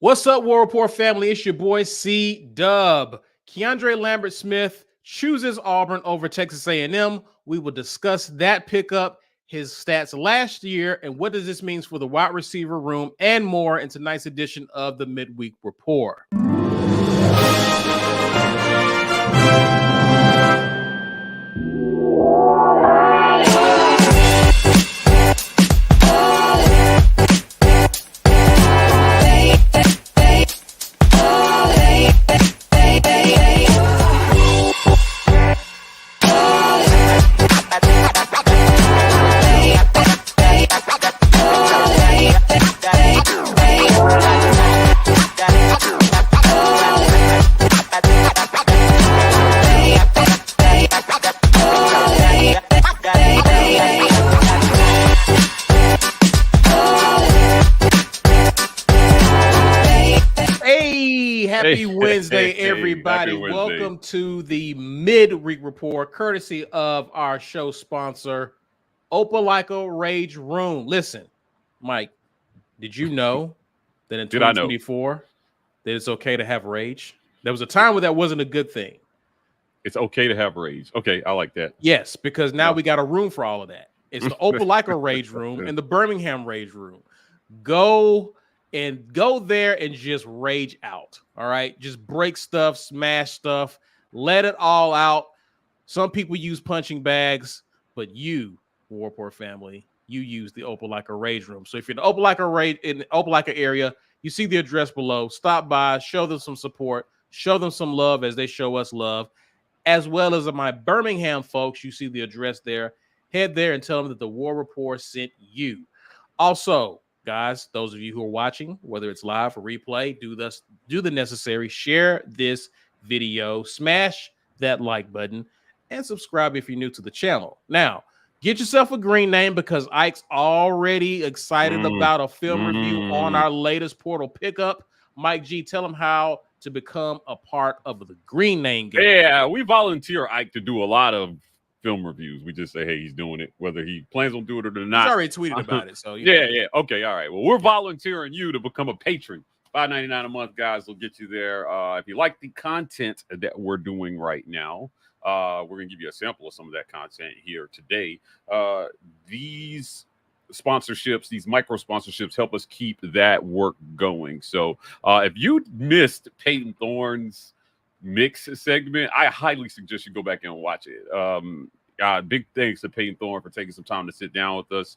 What's up, War Report family? It's your boy C-Dub. KeAndre Lambert-Smith chooses Auburn over Texas A&M. We will discuss that pickup, his stats last year, and what does this mean for the wide receiver room and more in tonight's edition of the Midweek Report. Happy Wednesday, everybody. Happy Wednesday. Welcome to the Midweek Report, courtesy of our show sponsor, Opelika Rage Room. Listen, Mike, did you know that in 2024 that it's okay to have rage? There was a time where that wasn't a good thing. It's okay to have rage. Okay, I like that. Yes, because now we got a room for all of that. It's the Opelika Rage Room and the Birmingham Rage Room. Go there and just rage out. All right, just break stuff, smash stuff, let it all out. Some people use punching bags, but you, Warport family, you use the Opelika Rage Room. So if you're in the Opelika area, you see the address below. Stop by, show them some support, show them some love as they show us love, as well as my Birmingham folks. You see the address there. Head there and tell them that the War Report sent you. Also, guys, those of you who are watching, whether it's live or replay, do the necessary. Share this video, smash that like button, and subscribe if you're new to the channel. Now, get yourself a green name because Ike's already excited about a film review on our latest portal pickup. Mike G, tell him how to become a part of the green name game. Yeah, we volunteer Ike to do a lot of film reviews. We just say, hey, he's doing it, whether he plans on doing it or not. He's already tweeted about it. So yeah. Okay, all right. Well, we're volunteering you to become a patron. $5.99 a month, guys, will get you there. If you like the content that we're doing right now, we're gonna give you a sample of some of that content here today. These sponsorships, these micro sponsorships, help us keep that work going. So if you missed Peyton Thorne's mix segment, I highly suggest you go back and watch it. Big thanks to Peyton Thorne for taking some time to sit down with us.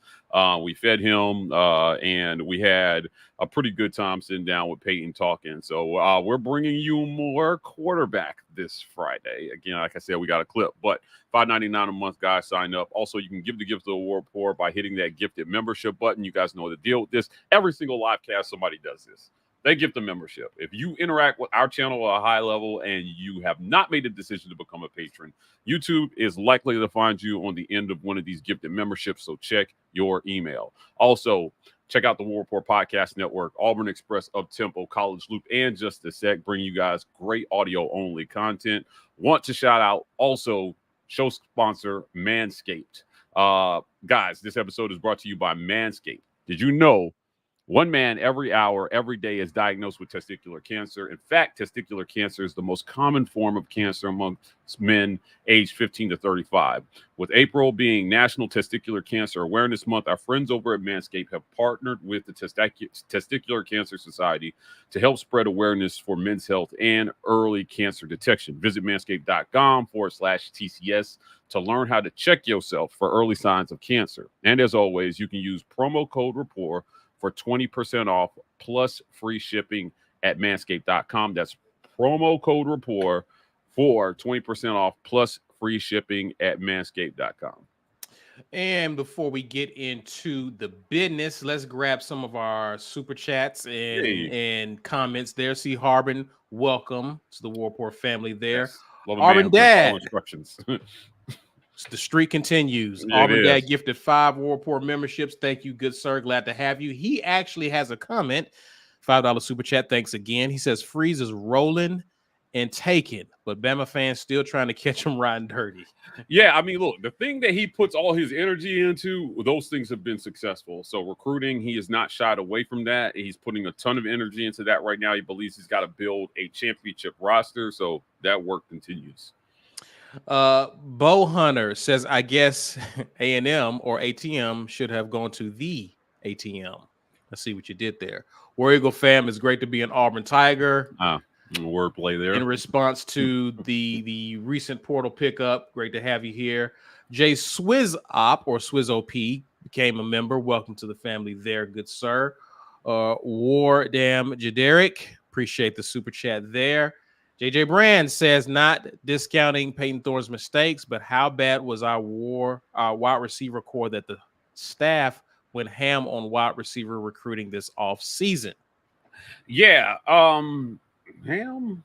We fed him and we had a pretty good time sitting down with Peyton talking. So we're bringing you more quarterback this Friday. Again, like I said, we got a clip, but $5.99 a month, guys, sign up. Also, you can give the gift to the War Report by hitting that gifted membership button. You guys know the deal with this. Every single live cast, somebody does this. They give the membership. If you interact with our channel at a high level and you have not made a decision to become a patron, YouTube is likely to find you on the end of one of these gifted memberships, so check your email. Also, check out the War Report Podcast Network, Auburn Express, Uptempo, College Loop, and Just a Sec, bring you guys great audio-only content. Want to shout out also show sponsor MANSCAPED. Guys, this episode is brought to you by MANSCAPED. Did you know one man every hour, every day is diagnosed with testicular cancer? In fact, testicular cancer is the most common form of cancer amongst men aged 15 to 35. With April being National Testicular Cancer Awareness Month, our friends over at Manscaped have partnered with the Testicular Cancer Society to help spread awareness for men's health and early cancer detection. Visit manscaped.com/TCS to learn how to check yourself for early signs of cancer. And as always, you can use promo code RAPPORT for 20% off plus free shipping at manscaped.com. That's promo code RAPPORT for 20% off plus free shipping at manscaped.com. And before we get into the business, let's grab some of our super chats and comments there. See Harbin, welcome to the War Report family there. Yes. Auburn Dad. Instructions. The streak continues. Yeah, Auburn Dad gifted 5 War Report memberships. Thank you, good sir. Glad to have you. He actually has a comment. $5 super chat. Thanks again. He says Freeze is rolling and taken, but Bama fans still trying to catch him riding dirty. Yeah, I mean, look, the thing that he puts all his energy into, those things have been successful. So recruiting, he is not shied away from that. He's putting a ton of energy into that right now. He believes he's got to build a championship roster, so that work continues. Bo Hunter says, I guess A&M or ATM should have gone to the ATM. Let's see what you did there. War Eagle fam, it's great to be an Auburn Tiger. Wordplay there. In response to the recent portal pickup, great to have you here. Jay Swizzop or Swizzop became a member. Welcome to the family there, good sir. War Dam Jaderic, appreciate the super chat there. JJ Brand says, not discounting Peyton Thorne's mistakes, but how bad was our wide receiver core that the staff went ham on wide receiver recruiting this off season? Yeah, ham.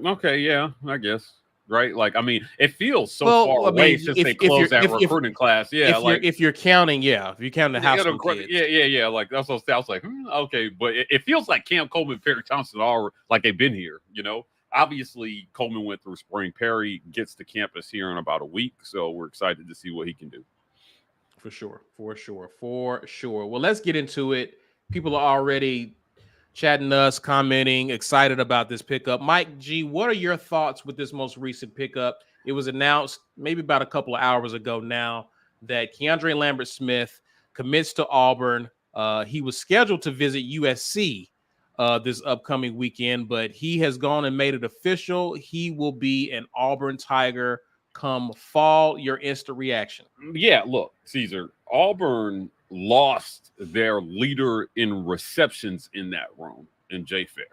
Okay, yeah, I guess. Right, like I mean, it feels so far away since they closed that recruiting class. Yeah, if you're counting, if you're counting the high school kids. Yeah. Like that's what I was like, okay, but it feels like Cam Coleman, Perry Thompson are like they've been here. You know, obviously Coleman went through spring. Perry gets to campus here in about a week, so we're excited to see what he can do. For sure. Well, let's get into it. People are already chatting us, commenting, excited about this pickup. Mike G, what are your thoughts with this most recent pickup? It was announced maybe about a couple of hours ago now that KeAndre Lambert-Smith commits to Auburn. He was scheduled to visit USC this upcoming weekend, but he has gone and made it official. He will be an Auburn Tiger come fall. Your instant reaction? Yeah, look, Caesar, Auburn lost their leader in receptions in that room in Jay Fair,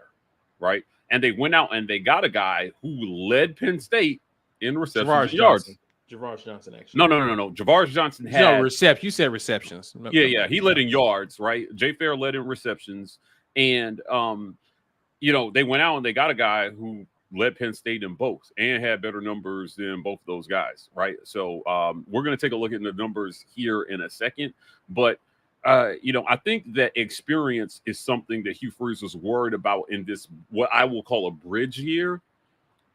right? And they went out and they got a guy who led Penn State in receptions yards. Javarius Johnson, actually. No. Javarius Johnson had You said receptions. Yeah. He led in yards, right? Jay Fair led in receptions, and they went out and they got a guy who led Penn State in both and had better numbers than both of those guys, right? So we're going to take a look at the numbers here in a second. But, I think that experience is something that Hugh Freeze was worried about in this, what I will call a bridge year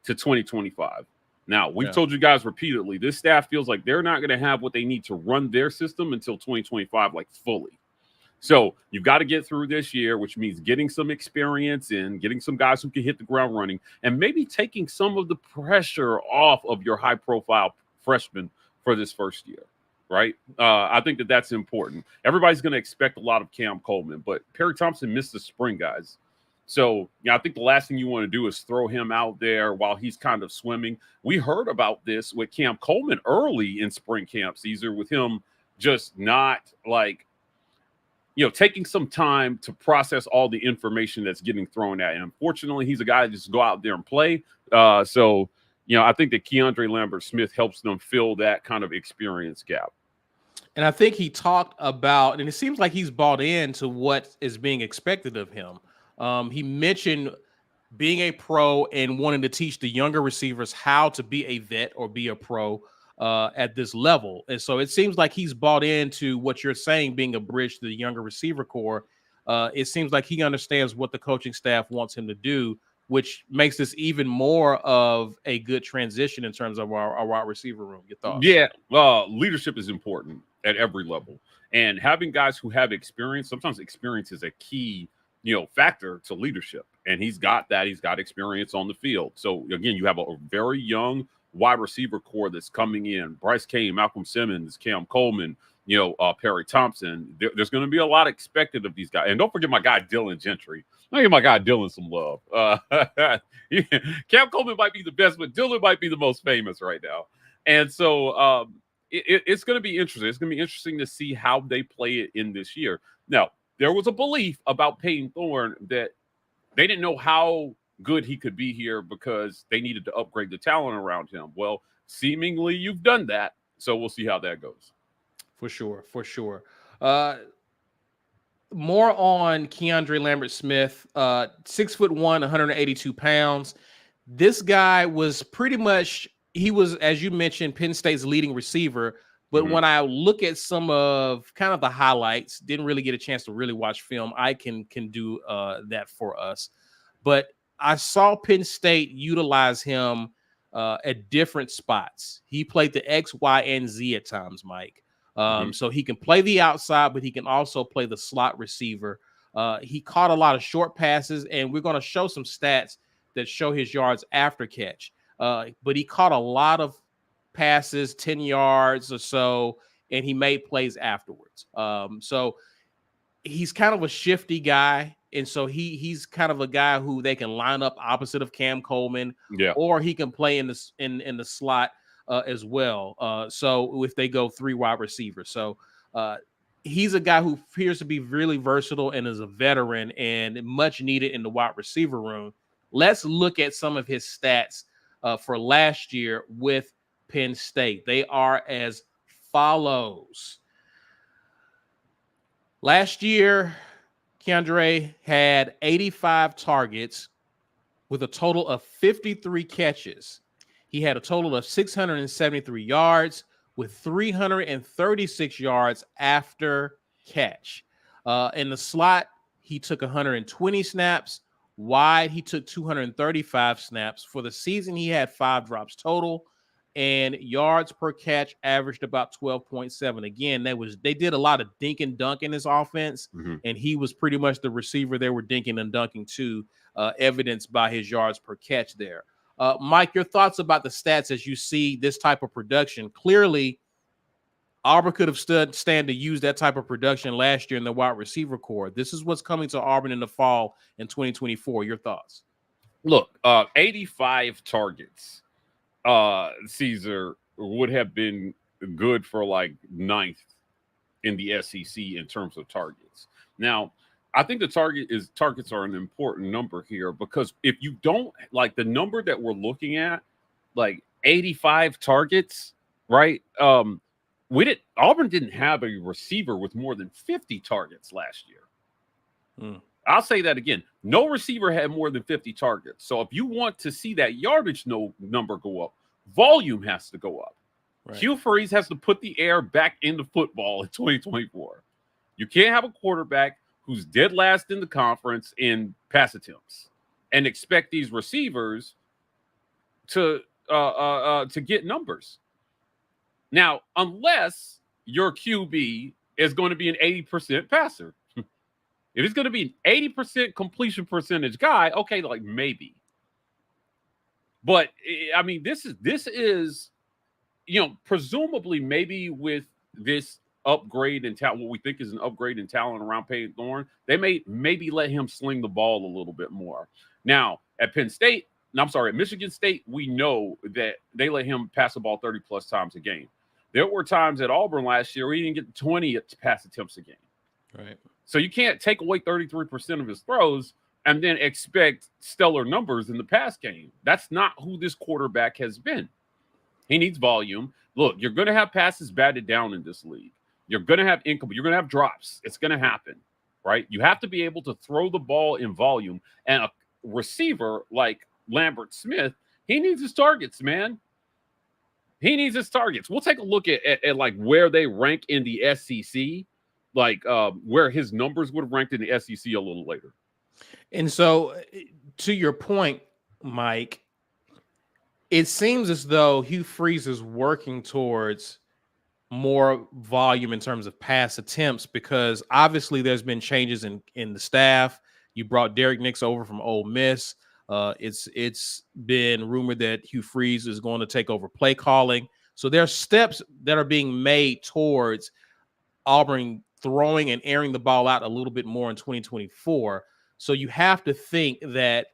to 2025. Now, we've told you guys repeatedly, this staff feels like they're not going to have what they need to run their system until 2025, like fully. So you've got to get through this year, which means getting some experience in, getting some guys who can hit the ground running, and maybe taking some of the pressure off of your high-profile freshmen for this first year, right? I think that that's important. Everybody's going to expect a lot of Cam Coleman, but Perry Thompson missed the spring, guys. So, I think the last thing you want to do is throw him out there while he's kind of swimming. We heard about this with Cam Coleman early in spring camp, Caesar, with him just not like, taking some time to process all the information that's getting thrown at him. Fortunately, he's a guy that just go out there and play. So, I think that KeAndre Lambert-Smith helps them fill that kind of experience gap. And I think he talked about, and it seems like he's bought into what is being expected of him. He mentioned being a pro and wanting to teach the younger receivers how to be a vet or be a pro at this level. And so it seems like he's bought into what you're saying, being a bridge to the younger receiver core. It seems like he understands what the coaching staff wants him to do, which makes this even more of a good transition in terms of our wide receiver room. Your thoughts? Yeah, leadership is important at every level. And having guys who have experience, sometimes experience is a key, factor to leadership. And he's got that. He's got experience on the field. So, again, you have a very young wide receiver core that's coming in. Bryce Kane, Malcolm Simmons, Cam Coleman, Perry Thompson. There's going to be a lot expected of these guys. And don't forget my guy, Dylan Gentry. I give my guy Dylan some love. Cam Coleman might be the best, but Dylan might be the most famous right now. And so it's going to be interesting. It's going to be interesting to see how they play it in this year. Now, there was a belief about Peyton Thorne that they didn't know how good he could be here because they needed to upgrade the talent around him. Well, seemingly you've done that. So we'll see how that goes. For sure. More on KeAndre Lambert-Smith, 6'1", 182 pounds. This guy was pretty much, he was, as you mentioned, Penn State's leading receiver. But when I look at some of kind of the highlights, didn't really get a chance to really watch film. I can do that for us. but I saw Penn State utilize him at different spots. He played the X, Y, and Z at times, Mike. So he can play the outside, but he can also play the slot receiver. He caught a lot of short passes, and we're going to show some stats that show his yards after catch. But he caught a lot of passes, 10 yards or so, and he made plays afterwards. So he's kind of a shifty guy. And so he's kind of a guy who they can line up opposite of Cam Coleman, or he can play in the slot as well. So if they go 3 wide receivers, so he's a guy who appears to be really versatile and is a veteran and much needed in the wide receiver room. Let's look at some of his stats for last year with Penn State. They are as follows. Last year, KeAndre had 85 targets with a total of 53 catches. He had a total of 673 yards with 336 yards after catch. In the slot, he took 120 snaps. Wide, he took 235 snaps. For the season, he had 5 drops total, and yards per catch averaged about 12.7. Again, they did a lot of dink and dunk in his offense, and he was pretty much the receiver they were dinking and dunking to, evidenced by his yards per catch there. Mike, your thoughts about the stats as you see this type of production? Clearly, Auburn could have stand to use that type of production last year in the wide receiver core. This is what's coming to Auburn in the fall in 2024. Your thoughts? Look, 85 targets. Caesar would have been good for like 9th in the SEC in terms of targets. Now, I think the targets are an important number here, because if you don't like the number that we're looking at, like 85 targets, right? Auburn didn't have a receiver with more than 50 targets last year. I'll say that again. No receiver had more than 50 targets. So if you want to see that yardage number go up, volume has to go up. Right. Hugh Freeze has to put the air back into football in 2024. You can't have a quarterback who's dead last in the conference in pass attempts and expect these receivers to get numbers. Now, unless your QB is going to be an 80% passer. If it's going to be an 80% completion percentage guy, okay, like maybe. But I mean, this is, presumably maybe with this upgrade in talent, what we think is an upgrade in talent around Payton Thorne, they may maybe let him sling the ball a little bit more. Now, at Michigan State, we know that they let him pass the ball 30 plus times a game. There were times at Auburn last year where he didn't get 20 pass attempts a game. Right. So you can't take away 33% of his throws and then expect stellar numbers in the pass game. That's not who this quarterback has been. He needs volume. Look, you're going to have passes batted down in this league. You're going to have incomplete. You're going to have drops. It's going to happen, right? You have to be able to throw the ball in volume. And a receiver like Lambert-Smith, he needs his targets, man. He needs his targets. We'll take a look at like where they rank in the SEC, like where his numbers would have ranked in the SEC a little later. And so, to your point, Mike, it seems as though Hugh Freeze is working towards more volume in terms of pass attempts, because obviously there's been changes in the staff. You brought Derek Nix over from Ole Miss. It's been rumored that Hugh Freeze is going to take over play calling. So there are steps that are being made towards Auburn throwing and airing the ball out a little bit more in 2024. So you have to think that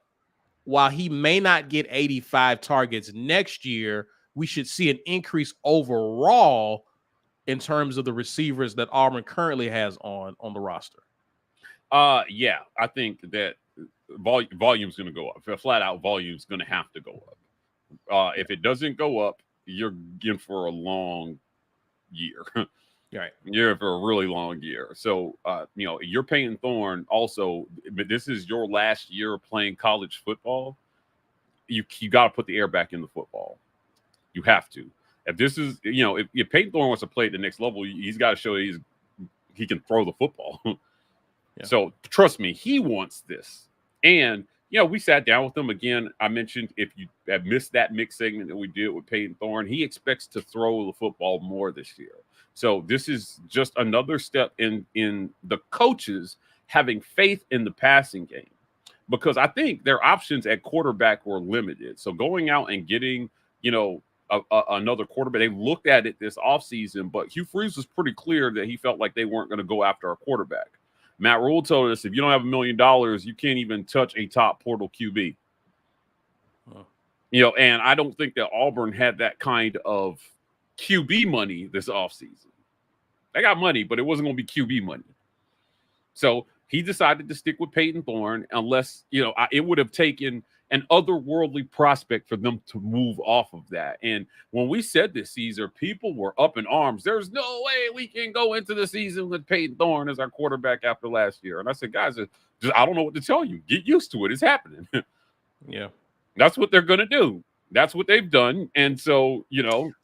while he may not get 85 targets next year, we should see an increase overall in terms of the receivers that Auburn currently has on the roster. Yeah, I think that volume's going to go up. Flat out, volume's going to have to go up. If it doesn't go up, you're in for a long year. Right. You're in for a really long year. So, you're Payton Thorne also, but this is your last year playing college football. You got to put the air back in the football. You have to. If this is, if Payton Thorne wants to play at the next level, he's got to show he can throw the football. Yeah. So trust me, he wants this. And we sat down with him again. I mentioned, if you have missed that mix segment that we did with Peyton Thorne, he expects to throw the football more this year. So this is just another step in the coaches having faith in the passing game, because I think their options at quarterback were limited. So going out and getting, another quarterback, they looked at it this offseason, but Hugh Freeze was pretty clear that he felt like they weren't going to go after a quarterback. Matt Rule told us, if you don't have $1 million, you can't even touch a top portal QB. Huh. And I don't think that Auburn had that kind of QB money this offseason. They got money, but it wasn't going to be QB money. So he decided to stick with Peyton Thorne, unless, it would have taken an otherworldly prospect for them to move off of that. And when we said this, Caesar, people were up in arms. There's no way we can go into the season with Peyton Thorne as our quarterback after last year. And I said, guys, I don't know what to tell you. Get used to it. It's happening. Yeah. That's what they're going to do. That's what they've done. And so,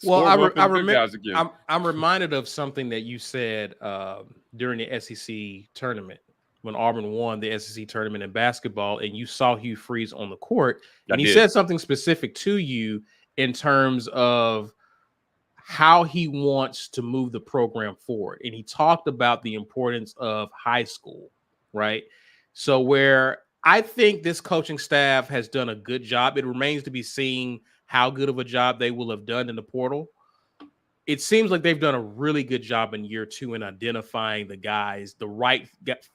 well, I remember, I'm reminded of something that you said during the SEC tournament, when Auburn won the SEC tournament in basketball, and you saw Hugh Freeze on the court, and he said something specific to you in terms of how he wants to move the program forward. And he talked about the importance of high school, right? So where I think this coaching staff has done a good job, it remains to be seen how good of a job they will have done in the portal. It seems like they've done a really good job in year 2 in identifying the guys, the right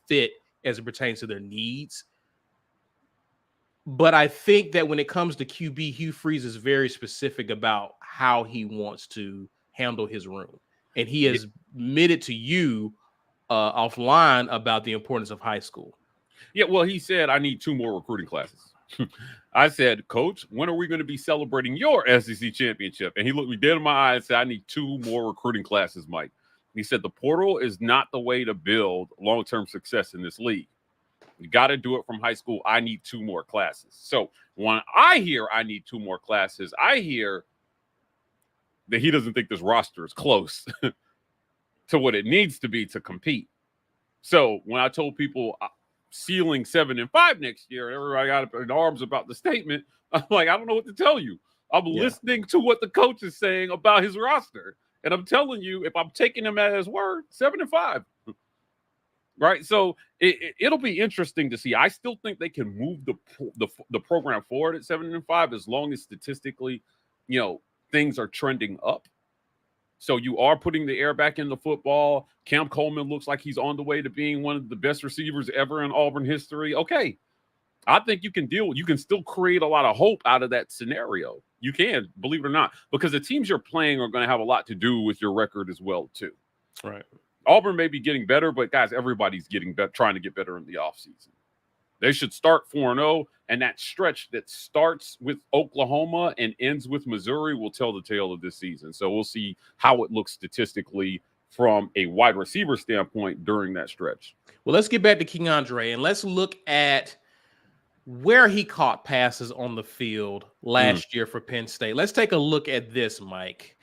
fit as it pertains to their needs. But I think that when it comes to QB, Hugh Freeze is very specific about how he wants to handle his room. And he has admitted to you offline about the importance of high school. Yeah, well, he said, I need 2 more recruiting classes. I said, Coach, when are we going to be celebrating your SEC championship? And he looked me dead in my eye and said, I need 2 more recruiting classes, Mike. He said, the portal is not the way to build long-term success in this league. You got to do it from high school. I need 2 more classes. So when I hear I need 2 more classes, I hear that he doesn't think this roster is close to what it needs to be to compete. So when I told people ceiling 7-5 next year, everybody got up in arms about the statement, I'm like, I don't know what to tell you. I'm listening to what the coach is saying about his roster. And I'm telling you, if I'm taking him at his word, 7-5. Right. So it'll be interesting to see. I still think they can move the program forward at 7-5, as long as statistically, things are trending up. So you are putting the air back in the football. Cam Coleman looks like he's on the way to being one of the best receivers ever in Auburn history. Okay. I think you can still create a lot of hope out of that scenario. You can, believe it or not, because the teams you're playing are going to have a lot to do with your record as well, too. Right. Auburn may be getting better, but guys, everybody's getting better, trying to get better in the offseason. They should start 4-0, and that stretch that starts with Oklahoma and ends with Missouri will tell the tale of this season. So we'll see how it looks statistically from a wide receiver standpoint during that stretch. Well, let's get back to KeAndre, and let's look at where he caught passes on the field last year for Penn State. Let's take a look at this, Mike.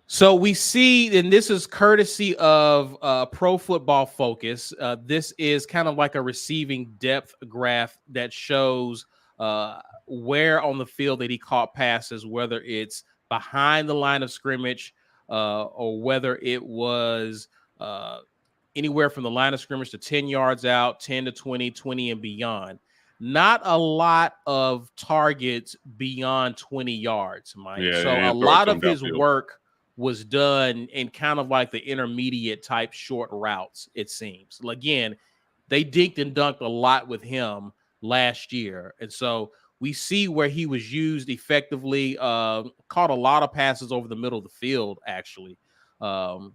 So we see, and this is courtesy of Pro Football Focus. This is kind of like a receiving depth graph that shows where on the field that he caught passes, whether it's behind the line of scrimmage or whether it was anywhere from the line of scrimmage to 10 yards out, 10 to 20, 20 and beyond. Not a lot of targets beyond 20 yards, Mike. Yeah, so a lot of his work was done in kind of like the intermediate type short routes, it seems. Again, they dinked and dunked a lot with him last year. And so we see where he was used effectively, caught a lot of passes over the middle of the field, actually. So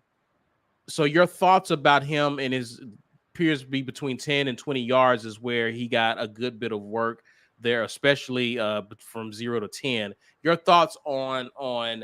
your thoughts about him and his appears to be between 10 and 20 yards is where he got a good bit of work there, especially from 0 to 10. Your thoughts on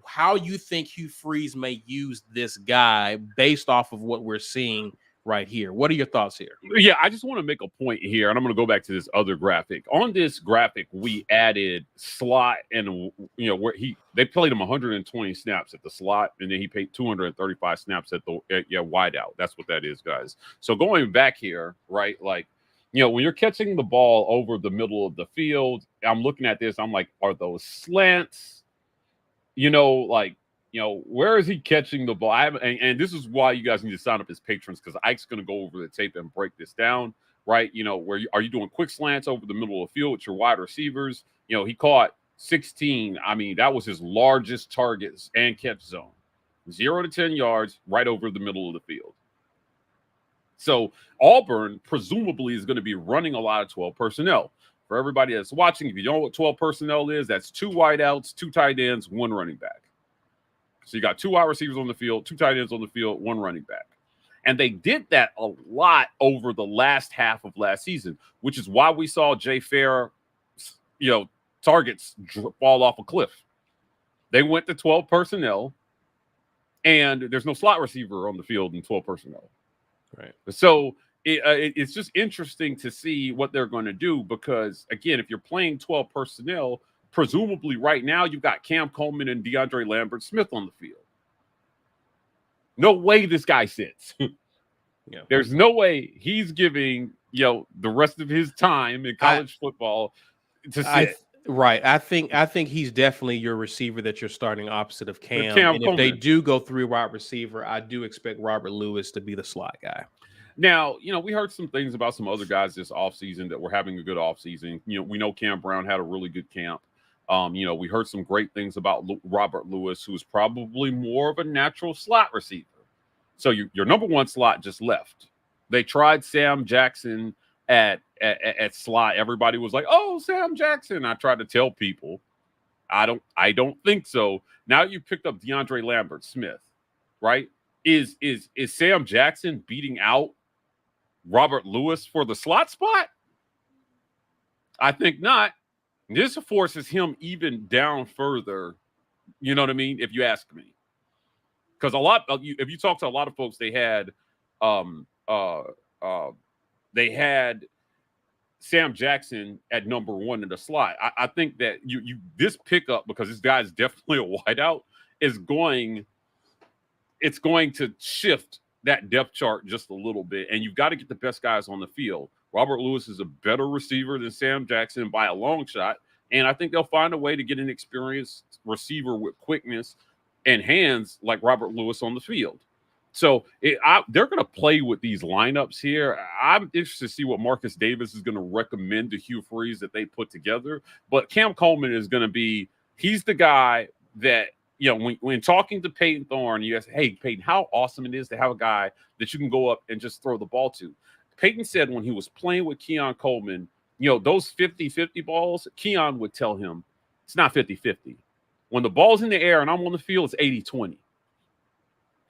how you think Hugh Freeze may use this guy based off of what we're seeing right here. What are your thoughts here? Yeah, I just want to make a point here, and I'm going to go back to this other graphic. On this graphic, we added slot, and where they played him 120 snaps at the slot, and then he played 235 snaps at the wide out. That's what that is, guys. So going back here, right, like When you're catching the ball over the middle of the field, I'm looking at this. I'm like, are those slants? Where is he catching the ball? And this is why you guys need to sign up as patrons, because Ike's going to go over the tape and break this down, right? Are you doing quick slants over the middle of the field with your wide receivers? He caught 16. I mean, that was his largest targets and catch zone. 0 to 10 yards right over the middle of the field. So Auburn presumably is going to be running a lot of 12 personnel. For everybody that's watching, if you don't know what 12 personnel is, that's 2 wideouts, 2 tight ends, 1 running back. So you got 2 wide receivers on the field, 2 tight ends on the field, 1 running back. And they did that a lot over the last half of last season, which is why we saw Jay Fair, targets fall off a cliff. They went to 12 personnel, and there's no slot receiver on the field in 12 personnel. Right. So it's just interesting to see what they're going to do, because, again, if you're playing 12 personnel, presumably right now you've got Cam Coleman and KeAndre Lambert-Smith on the field. No way this guy sits. Yeah. There's no way he's giving the rest of his time in college football to sit. Right. I think he's definitely your receiver that you're starting opposite of Cam. And Coleman. if they do go 3 wide receiver, I do expect Robert Lewis to be the slot guy. Now, we heard some things about some other guys this offseason that were having a good offseason. We know Cam Brown had a really good camp. We heard some great things about Robert Lewis, who is probably more of a natural slot receiver. So your number 1 slot just left. They tried Sam Jackson at slot. Everybody was like, "Oh, Sam Jackson." I tried to tell people, I don't think so. Now you picked up KeAndre Lambert-Smith, right? Is Sam Jackson beating out Robert Lewis for the slot spot? I think not. This forces him even down further. You know what I mean? If you ask me, because if you talk to a lot of folks, they had Sam Jackson at number 1 in the slot. I think that this pickup, because this guy is definitely a wideout, it's going to shift that depth chart just a little bit, and you've got to get the best guys on the field. Robert Lewis is a better receiver than Sam Jackson by a long shot, and I think they'll find a way to get an experienced receiver with quickness and hands like Robert Lewis on the field. So they're going to play with these lineups here. I'm interested to see what Marcus Davis is going to recommend to Hugh Freeze that they put together. But Cam Coleman is going to be – he's the guy that, when talking to Peyton Thorne, you ask, "Hey, Peyton, how awesome it is to have a guy that you can go up and just throw the ball to." Peyton said when he was playing with Keon Coleman, those 50-50 balls, Keon would tell him, it's not 50-50. When the ball's in the air and I'm on the field, it's 80-20.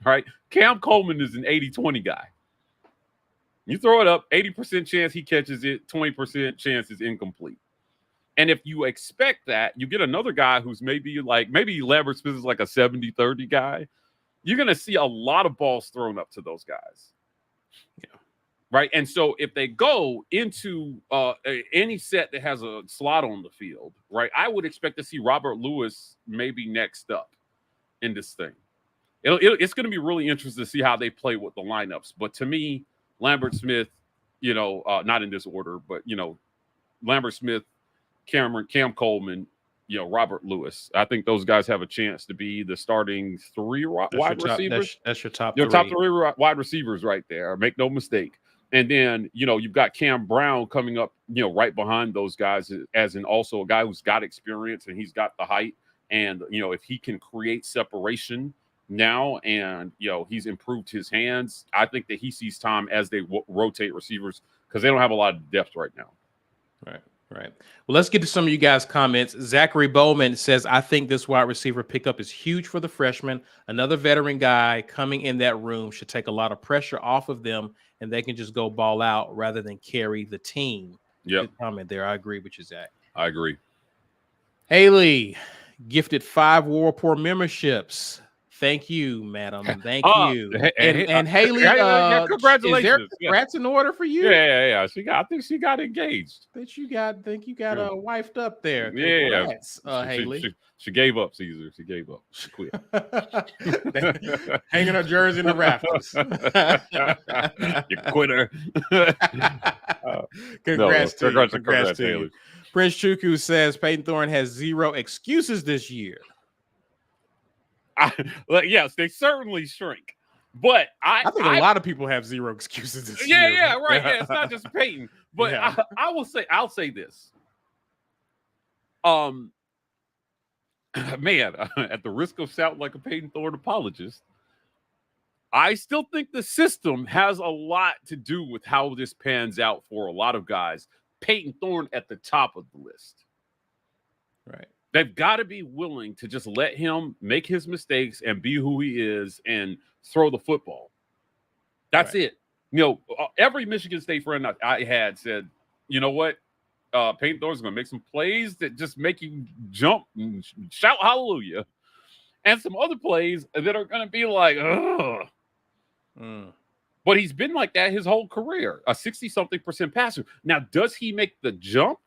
All right? Cam Coleman is an 80-20 guy. You throw it up, 80% chance he catches it, 20% chance it's incomplete. And if you expect that, you get another guy who's maybe Lambert-Smith is like a 70-30 guy. You're going to see a lot of balls thrown up to those guys. Yeah. Right? And so if they go into any set that has a slot on the field, right, I would expect to see Robert Lewis maybe next up in this thing. It's going to be really interesting to see how they play with the lineups. But to me, Lambert-Smith, not in this order, but, Lambert-Smith, Cam Coleman, Robert Lewis. I think those guys have a chance to be the starting 3 wide receivers. That's your top 3. Your top 3 wide receivers right there. Make no mistake. And then, you've got Cam Brown coming up, right behind those guys as also a guy who's got experience and he's got the height. And, if he can create separation now and, he's improved his hands, I think that he sees time as they rotate receivers because they don't have a lot of depth right now. Right. Well, let's get to some of you guys' comments. Zachary Bowman says, "I think this wide receiver pickup is huge for the freshman. Another veteran guy coming in that room should take a lot of pressure off of them, and they can just go ball out rather than carry the team." Yeah. Good comment there. I agree with you, Zach. I agree. Haley gifted 5 War Report memberships. Thank you, madam. Thank you. And Haley, congratulations. Is there congrats in order for you? Yeah. I think she got engaged. Think you got wifed up there. Yeah. Congrats, Haley. She gave up, Caesar. She gave up. She quit. Hanging her jersey in the rafters. You quitter. Congrats to you. Congrats to you. Prince Chuku says Peyton Thorne has 0 excuses this year. Yes, they certainly shrink. But I think a lot of people have 0 excuses this year. Yeah, right. Yeah, it's not just Peyton. But yeah. I'll say this. Man, at the risk of sounding like a Peyton Thorne apologist, I still think the system has a lot to do with how this pans out for a lot of guys. Peyton Thorne at the top of the list. Right. They've got to be willing to just let him make his mistakes and be who he is and throw the football. That's right. It. You know, every Michigan State friend I had said, you know what? Peyton Thorne's going to make some plays that just make you jump and shout hallelujah. And some other plays that are going to be like, ugh. But he's been like that his whole career, a 60-something% passer. Now, does he make the jump?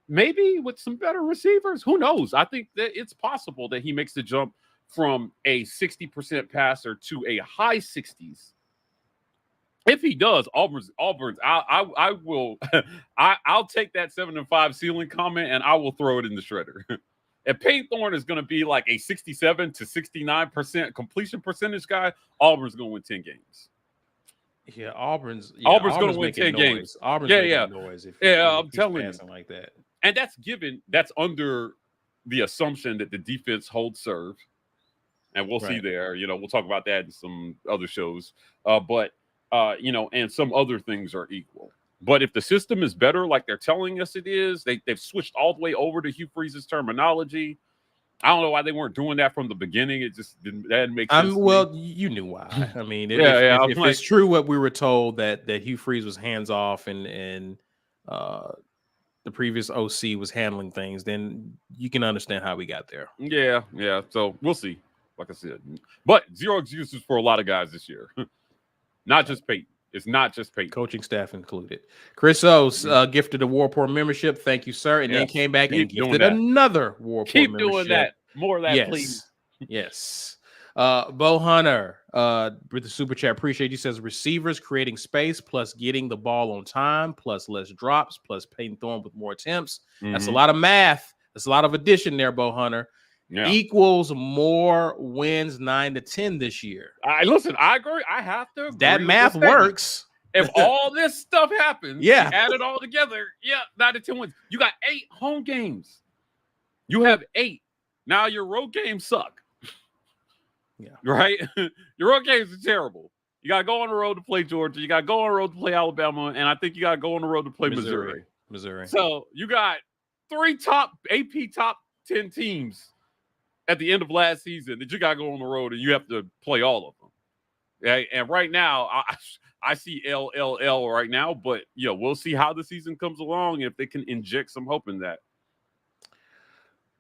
Maybe with some better receivers. Who knows? I think that it's possible that he makes the jump from a 60% passer to a high 60s. If he does, Auburn's. I will. I'll take that 7-5 ceiling comment and I will throw it in the shredder. If Peyton Thorne is going to be like a 67 to 69% completion percentage guy, Auburn's going to win 10 games. Yeah, Auburn's going to win 10 games. Auburn's making noise. I'm telling you, like that. And that's under the assumption that the defense holds serve, and we'll see there. You know, we'll talk about that in some other shows. But you know, and some other things are equal. But if the system is better, like they're telling us it is, they've switched all the way over to Hugh Freeze's terminology. I don't know why they weren't doing that from the beginning. It just didn't make sense. Well, you knew why. I mean, if it's true what we were told that Hugh Freeze was hands off and the previous OC was handling things, then you can understand how we got there. Yeah. So we'll see. Like I said, but 0 excuses for a lot of guys this year. Not just Peyton. It's not just Peyton. Coaching staff included. Chris O's gifted a Warport membership. Thank you, sir. And then came back and gifted another Warport membership. Keep doing that. More of that, please. Yes. Bo Hunter with the super chat. Appreciate you. Says receivers creating space plus getting the ball on time plus less drops plus Peyton Thorne with more attempts. That's a lot of math. That's a lot of addition there, Bo Hunter. Equals more wins 9-10 this year. Listen, I agree. I have to agree. That math works. If all this stuff happens, add it all together, 9-10 wins. You got 8 home games. You have 8. Now your road games suck. Right? Your road games are terrible. You got to go on the road to play Georgia. You got to go on the road to play Alabama. And I think you got to go on the road to play Missouri. So you got 3 AP top 10 teams at the end of last season that you got to go on the road and you have to play all of them. Okay? And right now, I see LLL right now, but we'll see how the season comes along if they can inject some hope in that.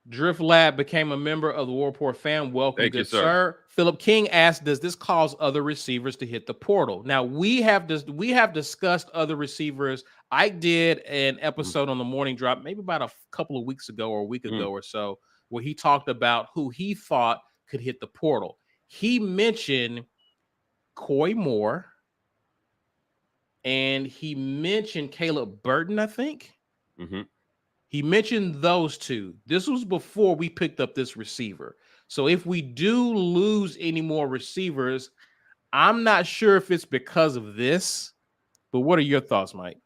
Drift Lab became a member of the Warport fan. Welcome, Thank good you, sir. Philip King asked, "Does this cause other receivers to hit the portal?" Now we have discussed other receivers. I did an episode on the Morning Drop, maybe about a couple of weeks ago or a week ago or so, where he talked about who he thought could hit the portal. He mentioned Coy Moore, and he mentioned Caleb Burton, I think. He mentioned those 2. This was before we picked up this receiver. So if we do lose any more receivers, I'm not sure if it's because of this, but what are your thoughts, Mike?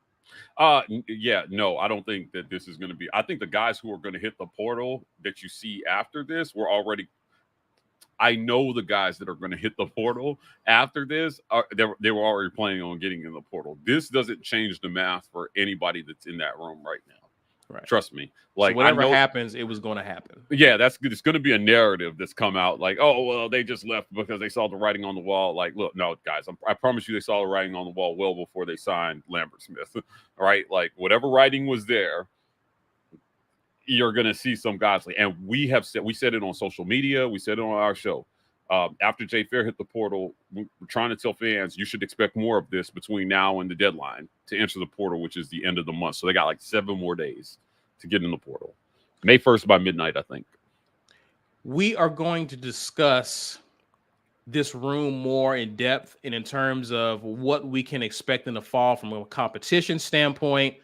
No, I don't think that this is going to be. I think the guys who are going to hit the portal that you see after this were already. I know the guys that are going to hit the portal after this, they were already planning on getting in the portal. This doesn't change the math for anybody that's in that room right now. Right. Trust me. Like so whatever happens, it was going to happen. Yeah, that's good. It's going to be a narrative that's come out like, oh, well, they just left because they saw the writing on the wall. Like, look, no, guys, I promise you they saw the writing on the wall well before they signed Lambert-Smith. All right? Like, whatever writing was there, you're going to see some guys. And we said it on social media. We said it on our show. After Jay Fair hit the portal, we're trying to tell fans you should expect more of this between now and the deadline to enter the portal, which is the end of the month. So they got like 7 more days to get in the portal. May 1st by midnight, I think. We are going to discuss this room more in depth and in terms of what we can expect in the fall from a competition standpoint.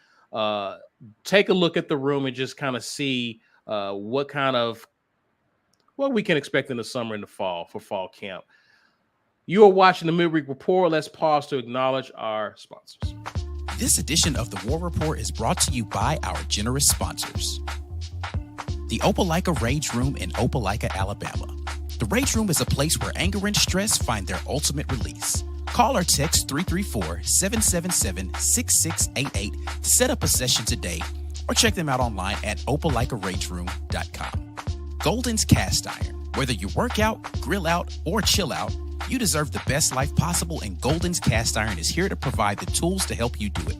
Take a look at the room and just kind of see what we can expect in the summer and the fall for fall camp. You are watching the Midweek Report. Let's pause to acknowledge our sponsors. This edition of the War Report is brought to you by our generous sponsors. The Opelika Rage Room in Opelika, Alabama. The Rage Room is a place where anger and stress find their ultimate release. Call or text 334-777-6688 to set up a session today, or check them out online at opelikaRageRoom.com. Golden's Cast Iron. Whether you work out, grill out, or chill out, you deserve the best life possible, and Golden's Cast Iron is here to provide the tools to help you do it.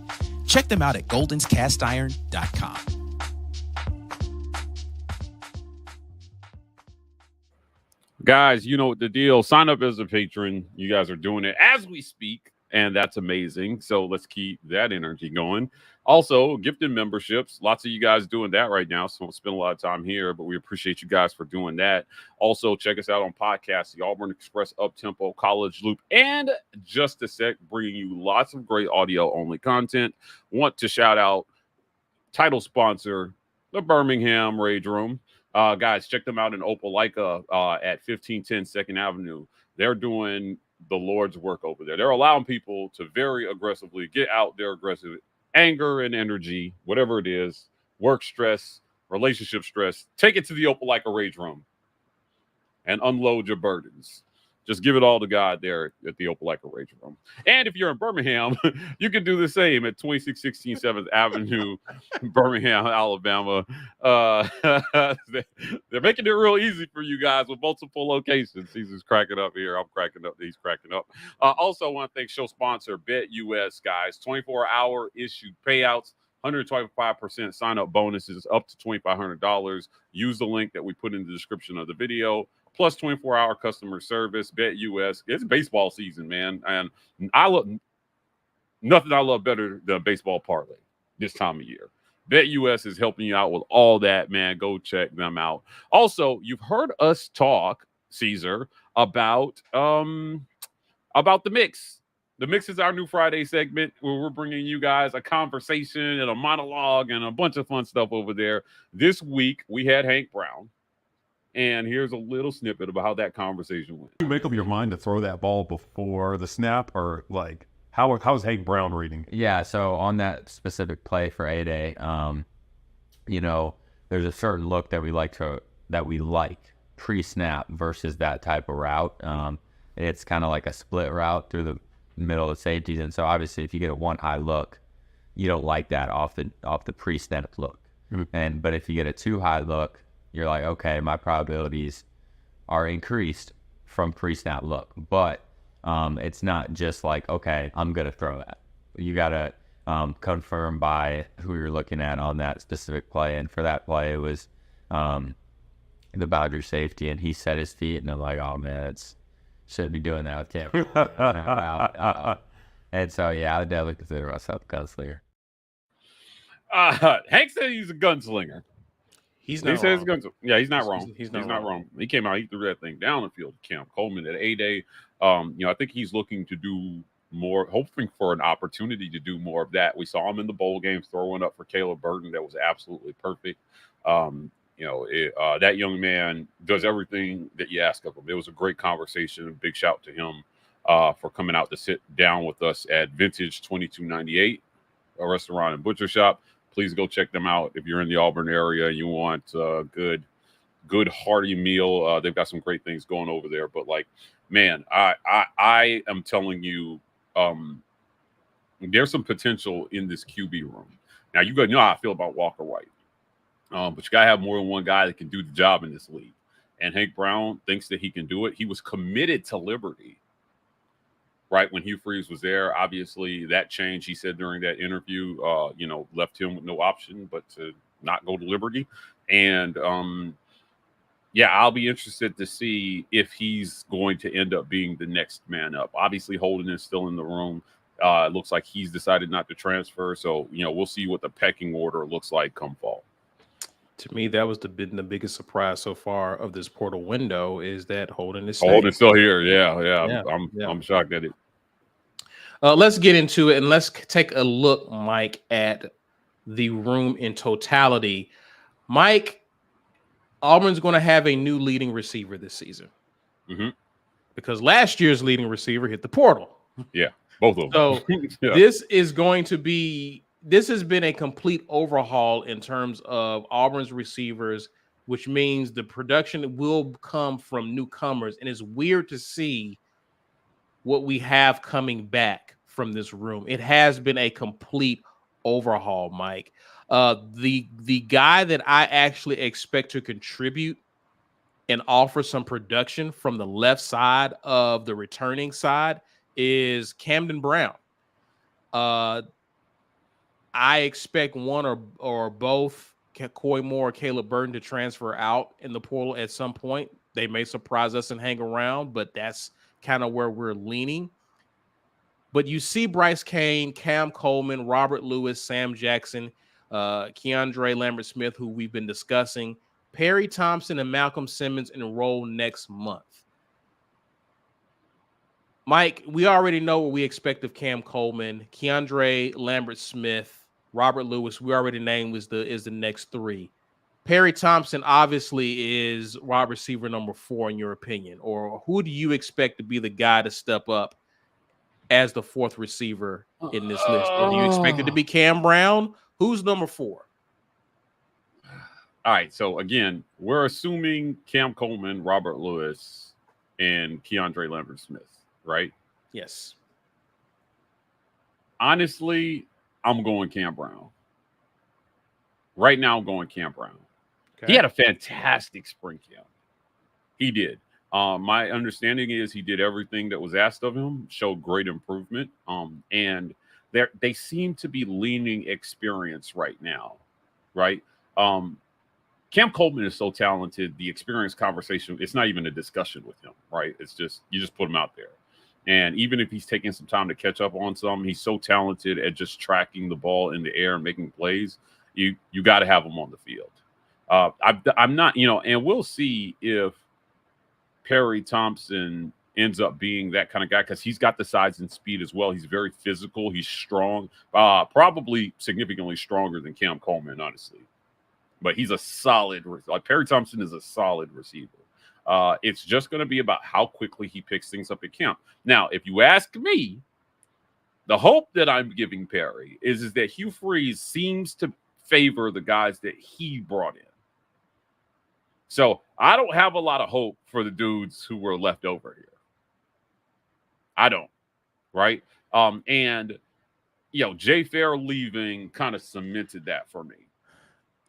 Check them out at goldenscastiron.com. Guys, you know what the deal. Sign up as a patron. You guys are doing it as we speak, and that's amazing. So let's keep that energy going. Also, gifted memberships. Lots of you guys doing that right now, so we'll spend a lot of time here, but we appreciate you guys for doing that. Also, check us out on podcasts, the Auburn Express, Uptempo, College Loop, and Just a Sec, bringing you lots of great audio-only content. Want to shout out title sponsor, the Birmingham Rage Room. Guys, check them out in Opelika at 1510 2nd Avenue. They're doing the Lord's work over there. They're allowing people to very aggressively get out their aggressive anger and energy, whatever it is, work stress, relationship stress. Take it to the Opelika Rage Room and unload your burdens. Just give it all to God there at the Opelika Rage Room. And if you're in Birmingham, you can do the same at 2616 7th Avenue, Birmingham, Alabama. They're making it real easy for you guys with multiple locations. He's cracking up here. I'm cracking up. He's cracking up. Also, I want to thank show sponsor BetUS, guys. 24-hour issued payouts. 125% sign-up bonuses up to $2,500. Use the link that we put in the description of the video. Plus 24-hour customer service. BetUS. It's baseball season, man. And I love nothing I love better than a baseball parlay this time of year. BetUS is helping you out with all that, man. Go check them out. Also, you've heard us talk, Caesar, about the mix. The Mix is our new Friday segment where we're bringing you guys a conversation and a monologue and a bunch of fun stuff over there. This week, we had Hank Brown. And here's a little snippet about how that conversation went. You make up your mind to throw that ball before the snap, or like how's Hank Brown reading? Yeah, so on that specific play for A-Day, there's a certain look that we like pre-snap versus that type of route. It's kind of like a split route through the middle of the safeties, and so obviously if you get a one high look, you don't like that off the pre-snap look. Mm-hmm. But if you get a too high look, you're like, okay, my probabilities are increased from pre-snap look. But it's not just like, okay, I'm gonna throw that. You gotta confirm by who you're looking at on that specific play. And for that play, it was the Badger safety, and he set his feet, and I'm like, oh man, shouldn't be doing that with camera. And so, yeah, I would definitely consider myself a gunslinger. Hank said he's a gunslinger. He's not wrong. Yeah, he's not wrong. He's not wrong. wrong. He came out, he threw that thing down the field to Camp Coleman at A-Day. I think he's looking to do more, hoping for an opportunity to do more of that. We saw him in the bowl games throwing up for Caleb Burton. That was absolutely perfect. That young man does everything that you ask of him. It was a great conversation. A big shout to him for coming out to sit down with us at Vintage 2298, a restaurant and butcher shop. Please go check them out if you're in the Auburn area and you want a good hearty meal. They've got some great things going over there. But like, man, I am telling you, there's some potential in this QB room. Now you know how I feel about Walker White. But you got to have more than one guy that can do the job in this league. And Hank Brown thinks that he can do it. He was committed to Liberty, right? When Hugh Freeze was there, obviously that changed. He said during that interview, left him with no option but to not go to Liberty. And yeah, I'll be interested to see if he's going to end up being the next man up. Obviously, Holden is still in the room. It looks like he's decided not to transfer. So, we'll see what the pecking order looks like come fall. To me, that was been the biggest surprise so far of this portal window is that Holden is Holden's still here. Yeah. Yeah. I'm shocked at it. Let's get into it and let's take a look, Mike, at the room in totality. Mike, Auburn's going to have a new leading receiver this season because last year's leading receiver hit the portal. Yeah, both of them. So yeah. this has been a complete overhaul in terms of Auburn's receivers, which means the production will come from newcomers. And it's weird to see what we have coming back from this room. It has been a complete overhaul, Mike. The guy that I actually expect to contribute and offer some production from the left side of the returning side is Camden Brown. I expect one or both Coy Moore or Caleb Burton to transfer out in the portal at some point. They may surprise us and hang around, but that's kind of where we're leaning. But you see Bryce Kane, Cam Coleman, Robert Lewis, Sam Jackson, KeAndre Lambert-Smith, who we've been discussing, Perry Thompson and Malcolm Simmons enroll next month. Mike, we already know what we expect of Cam Coleman, KeAndre Lambert-Smith, Robert Lewis. We already named is the next three. Perry Thompson obviously is wide receiver number 4 in your opinion, or who do you expect to be the guy to step up as the 4th receiver in this list? Or do you expect it to be Cam Brown? Who's number 4? All right. So again, we're assuming Cam Coleman, Robert Lewis, and KeAndre Lambert-Smith, right? Yes. Honestly, I'm going Cam Brown. Right now, I'm going Cam Brown. Okay. He had a fantastic spring camp. He did. My understanding is he did everything that was asked of him, showed great improvement. And they seem to be leaning experience right now, right? Cam Coleman is so talented. The experience conversation, it's not even a discussion with him, right? It's just, you just put him out there. And even if he's taking some time to catch up on some, he's so talented at just tracking the ball in the air and making plays. You got to have him on the field. I'm not, and we'll see if Perry Thompson ends up being that kind of guy because he's got the size and speed as well. He's very physical. He's strong, probably significantly stronger than Cam Coleman, honestly. But he's a solid, like Perry Thompson is a solid receiver. It's just going to be about how quickly he picks things up at camp. Now, if you ask me, the hope that I'm giving Perry is that Hugh Freeze seems to favor the guys that he brought in. So I don't have a lot of hope for the dudes who were left over here. I don't, right? And Jay Fair leaving kind of cemented that for me.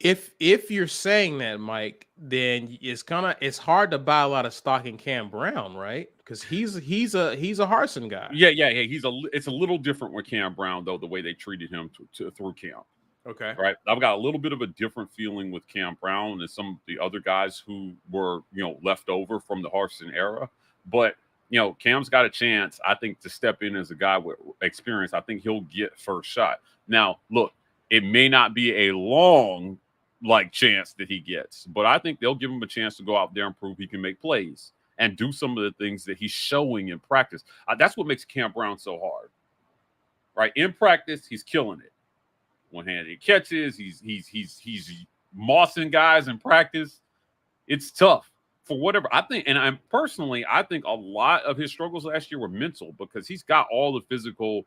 If you're saying that, Mike, then it's hard to buy a lot of stock in Cam Brown, right? Because he's a Harsin guy. Yeah. It's a little different with Cam Brown though, the way they treated him through camp. Okay. Right. I've got a little bit of a different feeling with Cam Brown than some of the other guys who were, left over from the Harsin era. But, Cam's got a chance, I think, to step in as a guy with experience. I think he'll get first shot. Now, look, it may not be a long chance that he gets, but I think they'll give him a chance to go out there and prove he can make plays and do some of the things that he's showing in practice. That's what makes Cam Brown so hard. Right. In practice, he's killing it. One-handed catches. He's mossing guys in practice. It's tough for whatever. I think a lot of his struggles last year were mental because he's got all the physical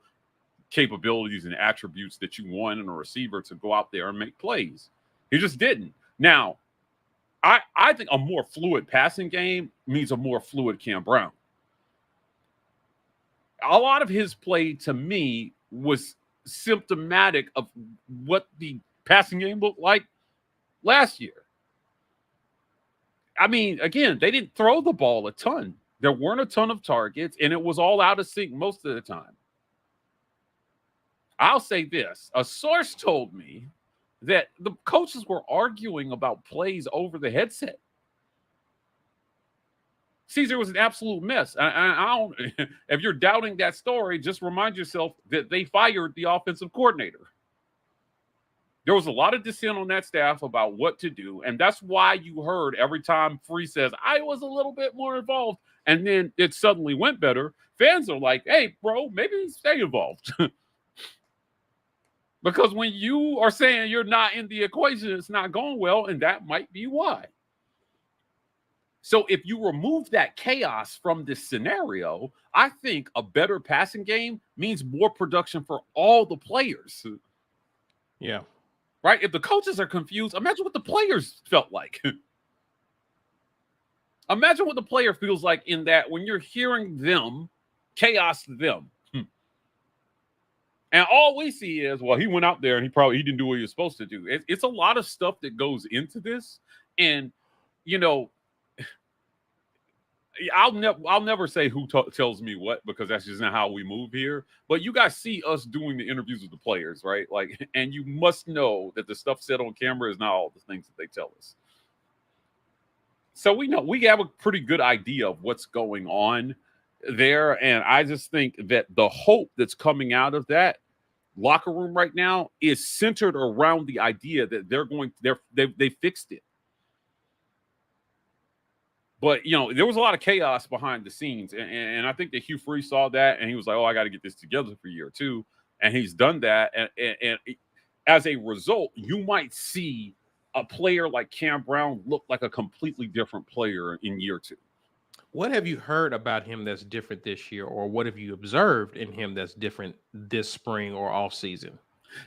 capabilities and attributes that you want in a receiver to go out there and make plays. He just didn't. Now, I think a more fluid passing game means a more fluid Cam Brown. A lot of his play to me was symptomatic of what the passing game looked like last year. I mean, again, they didn't throw the ball a ton. There weren't a ton of targets, and it was all out of sync most of the time. I'll say this. A source told me that the coaches were arguing about plays over the headset. Caesar was an absolute mess. I don't. If you're doubting that story, just remind yourself that they fired the offensive coordinator. There was a lot of dissent on that staff about what to do, and that's why you heard every time Freeze says, I was a little bit more involved, and then it suddenly went better. Fans are like, hey, bro, maybe stay involved. Because when you are saying you're not in the equation, it's not going well, and that might be why. So if you remove that chaos from this scenario, I think a better passing game means more production for all the players. Yeah. Right? If the coaches are confused, imagine what the players felt like. Imagine what the player feels like in that when you're hearing them, chaos to them. And all we see is, well, he went out there and he didn't do what he was supposed to do. It's a lot of stuff that goes into this. And, you know, I'll never say who tells me what, because that's just not how we move here. But you guys see us doing the interviews with the players, right? Like, and you must know that the stuff said on camera is not all the things that they tell us. So we know, we have a pretty good idea of what's going on there. And I just think that the hope that's coming out of that locker room right now is centered around the idea that they fixed it. But, you know, there was a lot of chaos behind the scenes. And I think that Hugh Freeze saw that, and he was like, oh, I got to get this together for year two. And he's done that. And as a result, you might see a player like Cam Brown look like a completely different player in year two. What have you heard about him that's different this year, or what have you observed in him that's different this spring or off season?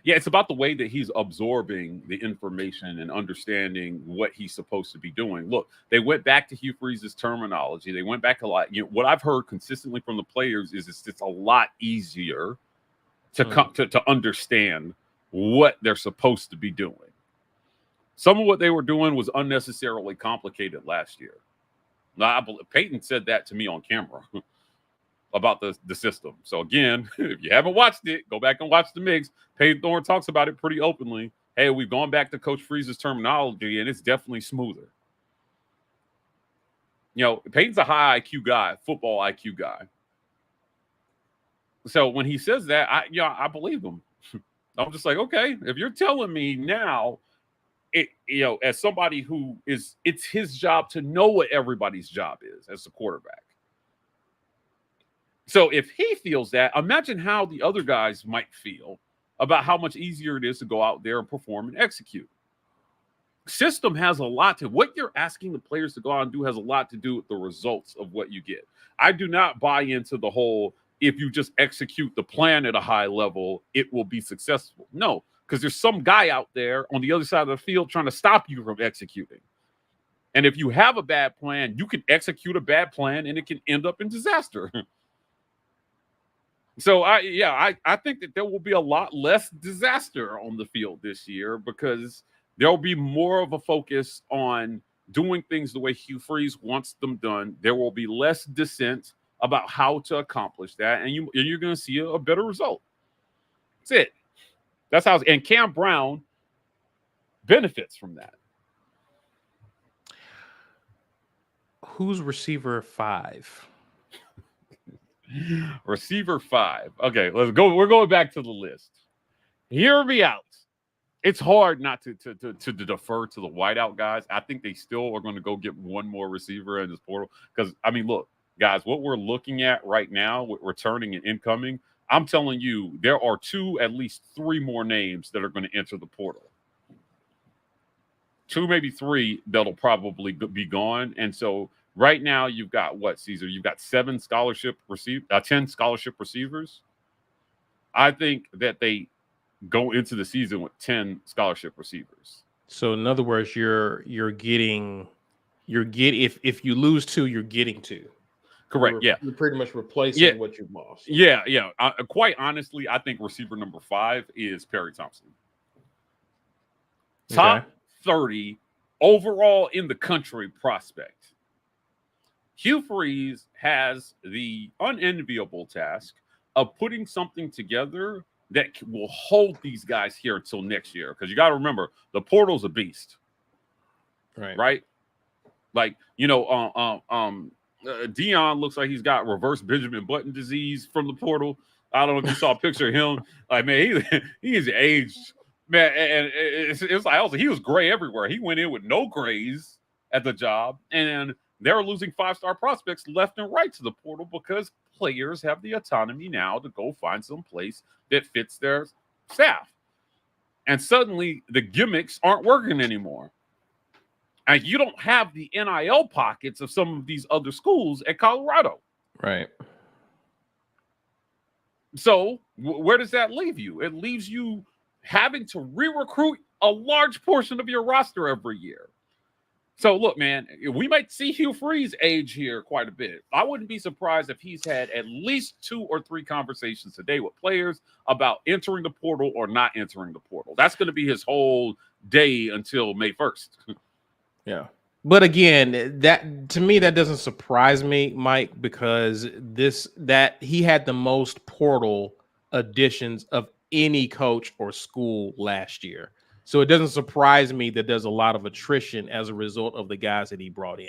Yeah, it's about the way that he's absorbing the information and understanding what he's supposed to be doing. Look, they went back to Hugh Freeze's terminology. They went back a lot. You know, what I've heard consistently from the players is it's a lot easier to understand what they're supposed to be doing. Some of what they were doing was unnecessarily complicated last year. Now, Peyton said that to me on camera about the system. So again, if you haven't watched it, go back and watch the mix. Peyton Thorne talks about it pretty openly. Hey, we've gone back to Coach Freeze's terminology, and it's definitely smoother. You know, Peyton's a high IQ guy, football IQ guy. So when he says that, I believe him. I'm just like, okay, if you're telling me now, as somebody who it's his job to know what everybody's job is as a quarterback. So if he feels that, imagine how the other guys might feel about how much easier it is to go out there and perform and execute. System has a lot to what you're asking the players to go out and do has a lot to do with the results of what you get. I do not buy into the whole, if you just execute the plan at a high level, it will be successful. No, because there's some guy out there on the other side of the field trying to stop you from executing. And if you have a bad plan, you can execute a bad plan and it can end up in disaster. So I think that there will be a lot less disaster on the field this year because there will be more of a focus on doing things the way Hugh Freeze wants them done. There will be less dissent about how to accomplish that, and you're going to see a better result. That's it. That's how. And Cam Brown benefits from that. Who's receiver 5? Receiver 5. Okay, let's go. We're going back to the list. Hear me out. It's hard not to defer to the whiteout guys. I think they still are going to go get one more receiver in this portal. Because, I mean, look, guys, what we're looking at right now with returning and incoming, I'm telling you, there are at least 3 more names that are going to enter the portal. 2, maybe 3 that'll probably be gone. And so right now you've got what, Caesar? You've got 10 scholarship receivers. I think that they go into the season with 10 scholarship receivers. So in other words, you're getting if you lose 2, you're getting 2. Correct. You're pretty much replacing what you lost. Yeah. Quite honestly, I think receiver number 5 is Perry Thompson. Top 30 overall in the country prospect. Hugh Freeze has the unenviable task of putting something together that will hold these guys here until next year. Because you got to remember, the portal's a beast. Right? Like, Dion looks like he's got reverse Benjamin Button disease from the portal. I don't know if you saw a picture of him. Like, man, he's aged, man. And it's like also he was gray everywhere. He went in with no grays at the job, and they're losing 5-star prospects left and right to the portal because players have the autonomy now to go find some place that fits their staff. And suddenly the gimmicks aren't working anymore. And you don't have the NIL pockets of some of these other schools at Colorado. Right. So where does that leave you? It leaves you having to re-recruit a large portion of your roster every year. So look, man, we might see Hugh Freeze age here quite a bit. I wouldn't be surprised if he's had at least 2 or 3 conversations today with players about entering the portal or not entering the portal. That's going to be his whole day until May 1st. Yeah. But again, that to me, that doesn't surprise me, Mike, because that he had the most portal additions of any coach or school last year. So it doesn't surprise me that there's a lot of attrition as a result of the guys that he brought in.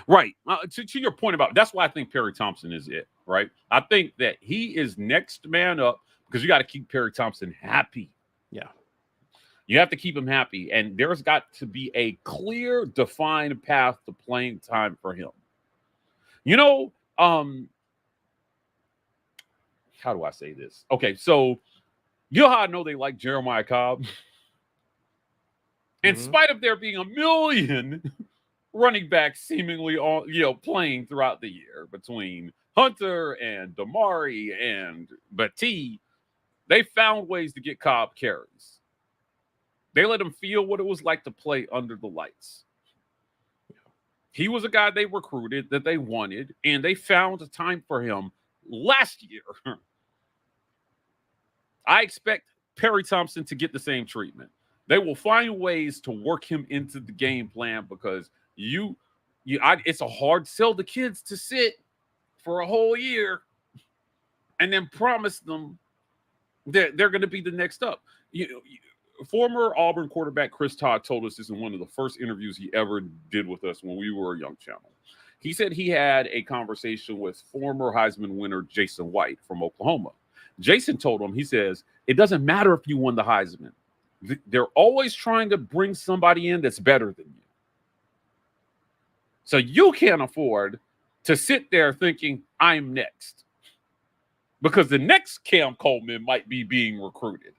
Right. To your point about that's why I think Perry Thompson is it, right? I think that he is next man up because you got to keep Perry Thompson happy. Yeah. You have to keep him happy. And there's got to be a clear, defined path to playing time for him. You know, how do I say this? Okay, so you know how I know they like Jeremiah Cobb? In spite of there being a million running backs seemingly playing throughout the year between Hunter and Damari and Battie, they found ways to get Cobb carries. They let him feel what it was like to play under the lights. He was a guy they recruited that they wanted, and they found a time for him last year. I expect Perry Thompson to get the same treatment. They will find ways to work him into the game plan because it's a hard sell to kids to sit for a whole year and then promise them that they're going to be the next up. Former Auburn quarterback Chris Todd told us this in one of the first interviews he ever did with us when we were a young channel. He said he had a conversation with former Heisman winner Jason White from Oklahoma. Jason told him, he says, it doesn't matter if you won the Heisman. They're always trying to bring somebody in that's better than you. So you can't afford to sit there thinking, I'm next. Because the next Cam Coleman might be being recruited.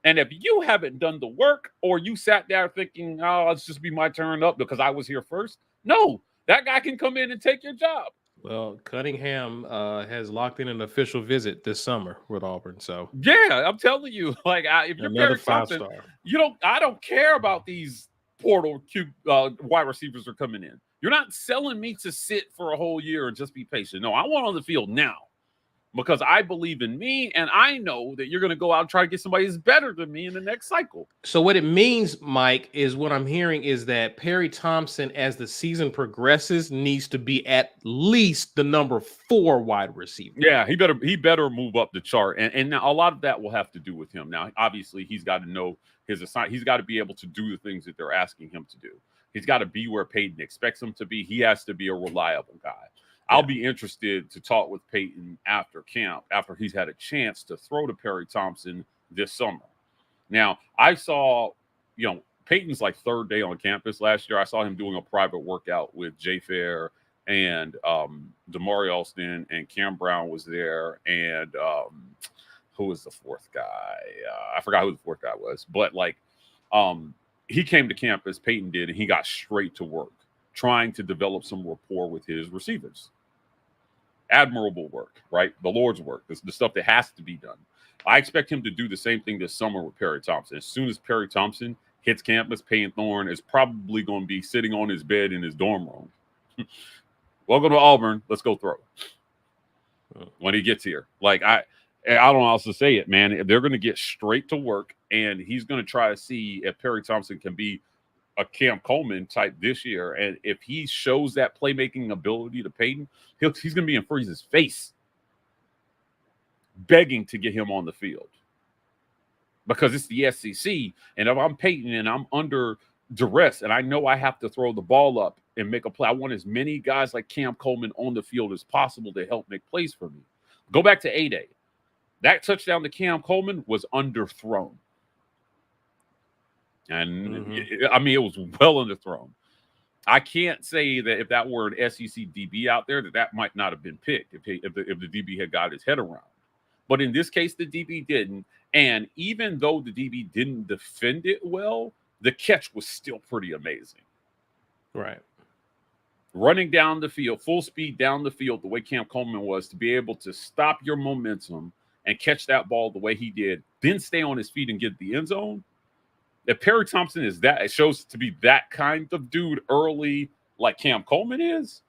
And if you haven't done the work or you sat there thinking, oh, it's just be my turn up because I was here first. No, that guy can come in and take your job. Well, Cunningham has locked in an official visit this summer with Auburn. So yeah, I'm telling you, like if you're another Perry Thompson, 5-star. I don't care about these portal wide receivers are coming in. You're not selling me to sit for a whole year and just be patient. No, I want on the field now because I believe in me and I know that you're going to go out and try to get somebody who's better than me in the next cycle. So what it means, Mike, is what I'm hearing is that Perry Thompson, as the season progresses, needs to be at least the number 4 wide receiver. Yeah, he better move up the chart. And now a lot of that will have to do with him. Now, obviously, he's got to know his assignment. He's got to be able to do the things that they're asking him to do. He's got to be where Peyton expects him to be. He has to be a reliable guy. I'll be interested to talk with Peyton after camp, after he's had a chance to throw to Perry Thompson this summer. Now, I saw, Peyton's like 3rd day on campus last year. I saw him doing a private workout with Jay Fair and Damari Alston, and Cam Brown was there. And who was the 4th guy? I forgot who the 4th guy was. But, he came to campus, Peyton did, and he got straight to work, trying to develop some rapport with his receivers. Admirable work, right? The Lord's work, the stuff that has to be done. I expect him to do the same thing this summer with Perry Thompson. As soon as Perry Thompson hits campus, Peyton Thorne is probably going to be sitting on his bed in his dorm room. Welcome to Auburn. Let's go throw. When he gets here. I don't know how else to say it, man. They're going to get straight to work, and he's going to try to see if Perry Thompson can be a Cam Coleman type this year. And if he shows that playmaking ability to Peyton, he's going to be in Freeze's face begging to get him on the field because it's the SEC. And if I'm Peyton and I'm under duress and I know I have to throw the ball up and make a play. I want as many guys like Cam Coleman on the field as possible to help make plays for me. Go back to A-Day. That touchdown to Cam Coleman was underthrown. And, it was well underthrown. I can't say that if that were an SEC DB out there, that might not have been picked if the DB had got his head around. But in this case, the DB didn't. And even though the DB didn't defend it well, the catch was still pretty amazing. Right. Running down the field, full speed down the field, the way Cam Coleman was, to be able to stop your momentum and catch that ball the way he did, then stay on his feet and get the end zone. If Perry Thompson is that, it shows to be that kind of dude early, like Cam Coleman is,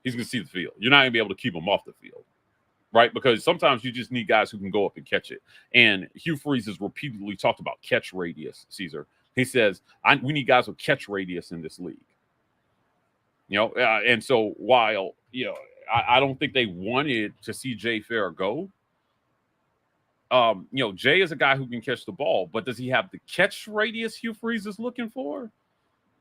he's going to see the field. You're not going to be able to keep him off the field, right? Because sometimes you just need guys who can go up and catch it. And Hugh Freeze has repeatedly talked about catch radius, Caesar. He says, we need guys with catch radius in this league. And so while, I don't think they wanted to see Jay Fair go, Jay is a guy who can catch the ball, but does he have the catch radius Hugh Freeze is looking for?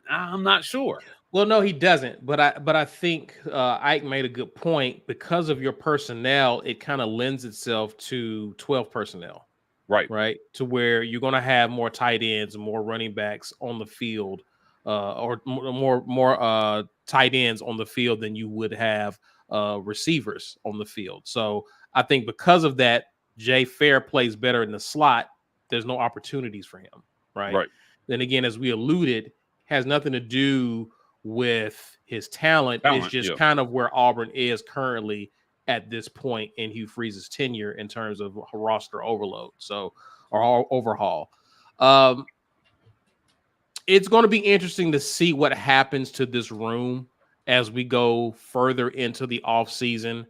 I'm not sure. Well, no, he doesn't. But I think Ike made a good point. Because of your personnel, it kind of lends itself to 12 personnel. Right. To where you're going to have more tight ends, more running backs on the field, or more tight ends on the field than you would have receivers on the field. So I think because of that, Jay Fair plays better in the slot. There's no opportunities for him. Right. Then again, as we alluded, has nothing to do with his talent. It's just kind of where Auburn is currently at this point in Hugh Freeze's tenure in terms of roster overload. Or overhaul. It's going to be interesting to see what happens to this room as we go further into the offseason.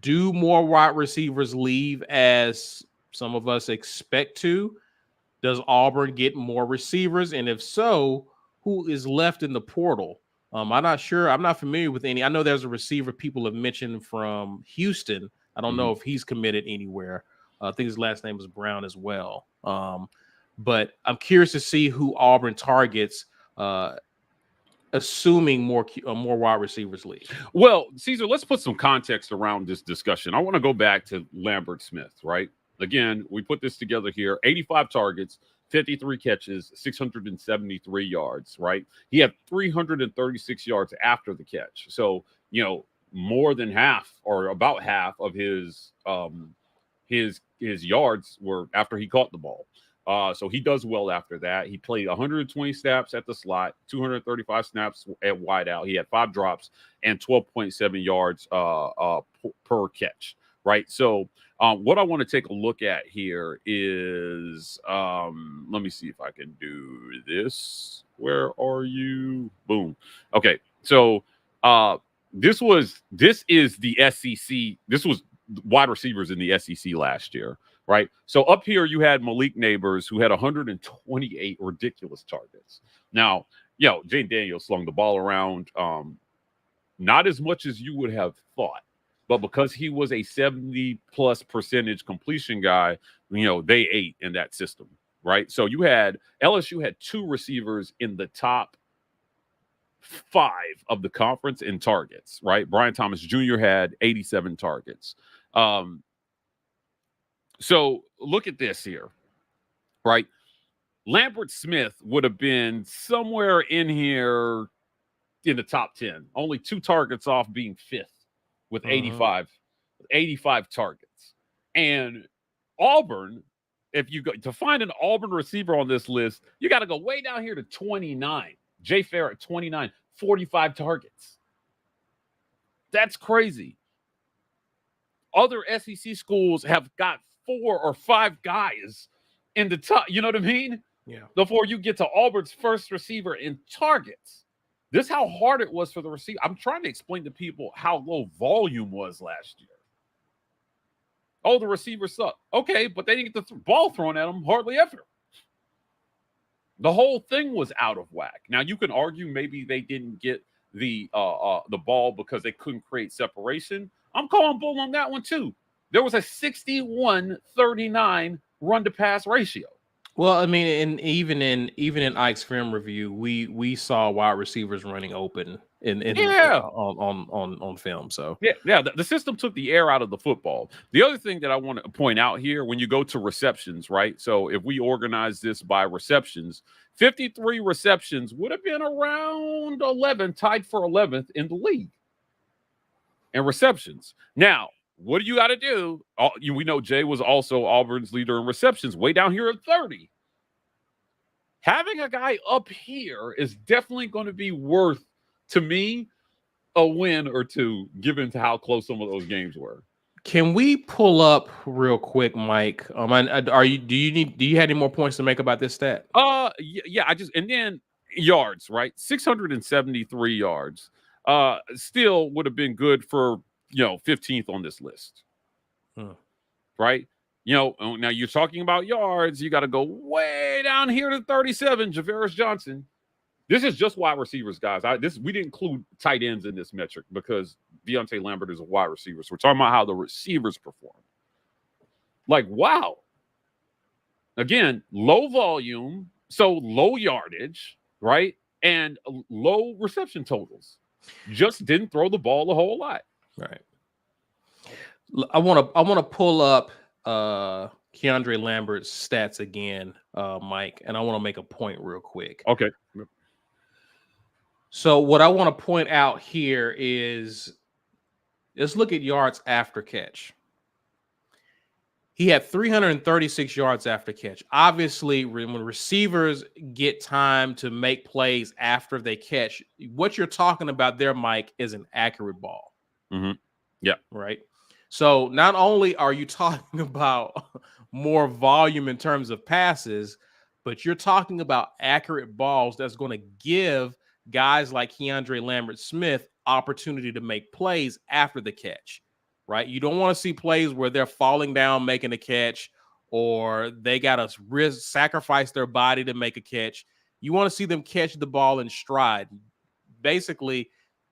Do more wide receivers leave as some of us expect to? Does Auburn get more receivers? And if so, who is left in the portal? I'm not sure. I'm not familiar with any. I know there's a receiver people have mentioned from Houston. I don't know if he's committed anywhere. I think his last name is Brown as well. But I'm curious to see who Auburn targets, assuming more wide receivers leave. Well, Caesar, let's put some context around this discussion. I want to go back to Lambert-Smith, right? Again, we put this together here. 85 targets, 53 catches, 673 yards, right? He had 336 yards after the catch. So, more than half or about half of his yards were after he caught the ball. So he does well after that. He played 120 snaps at the slot, 235 snaps at wideout. He had 5 drops and 12.7 yards per catch, right? So what I want to take a look at here is, let me see if I can do this. Where are you? Boom. Okay. So this is the SEC. This was wide receivers in the SEC last year. Right. So up here, you had Malik Neighbors, who had 128 ridiculous targets. Now, Jane Daniels slung the ball around, not as much as you would have thought, but because he was a 70+% completion guy, they ate in that system. Right. So LSU had 2 receivers in the top 5 of the conference in targets. Right. Brian Thomas Jr. had 87 targets. So look at this here, right? Lambert-Smith would have been somewhere in here in the top 10, only 2 targets off being 5th with 85 targets. And Auburn, if you go to find an Auburn receiver on this list, you got to go way down here to 29. Jay Fair at 29, 45 targets. That's crazy. Other SEC schools have got 4 or 5 guys in the top, you know what I mean? Yeah. Before you get to Auburn's first receiver in targets. This is how hard it was for the receiver. I'm trying to explain to people how low volume was last year. Oh, the receivers suck. Okay, but they didn't get the ball thrown at them hardly ever. The whole thing was out of whack. Now, you can argue maybe they didn't get the ball because they couldn't create separation. I'm calling bull on that one, too. There was a 61-39 run-to-pass ratio. Well, I mean, and even in Ike's film review, we saw wide receivers running open Yeah. on film. So Yeah. The system took the air out of the football. The other thing that I want to point out here, when you go to receptions, right? So if we organize this by receptions, 53 receptions would have been around 11, tied for 11th in the league. And receptions. Now, what do you got to do? We know Jay was also Auburn's leader in receptions, way down here at 30. Having a guy up here is definitely going to be worth, to me, a win or two, given to how close some of those games were. can we pull up real quick, Mike? Do you have any more points to make about this stat? Yeah, and then yards, right? 673 yards. Still would have been good for 15th on this list. Right? Now you're talking about yards, you got to go way down here to 37, Javaris Johnson. This is just wide receivers, guys. We didn't include tight ends in this metric because Deontay Lambert is a wide receiver. So we're talking about how the receivers perform. Like, wow. Again, low volume, so low yardage, right? And low reception totals. Just didn't throw the ball a whole lot. Right. I want to pull up KeAndre Lambert's stats again, Mike, and I want to make a point real quick. Okay. So what I want to point out here is, let's look at yards after catch. He had 336 yards after catch. Obviously, when receivers get time to make plays after they catch, what you're talking about there, Mike, is an accurate ball. Mm-hmm. Yeah. Right. So not only are you talking about more volume in terms of passes, but you're talking about accurate balls that's going to give guys like KeAndre Lambert-Smith opportunity to make plays after the catch, right? You don't want to see plays where they're falling down making a catch, or they got to sacrifice their body to make a catch. You want to see them catch the ball in stride. Basically,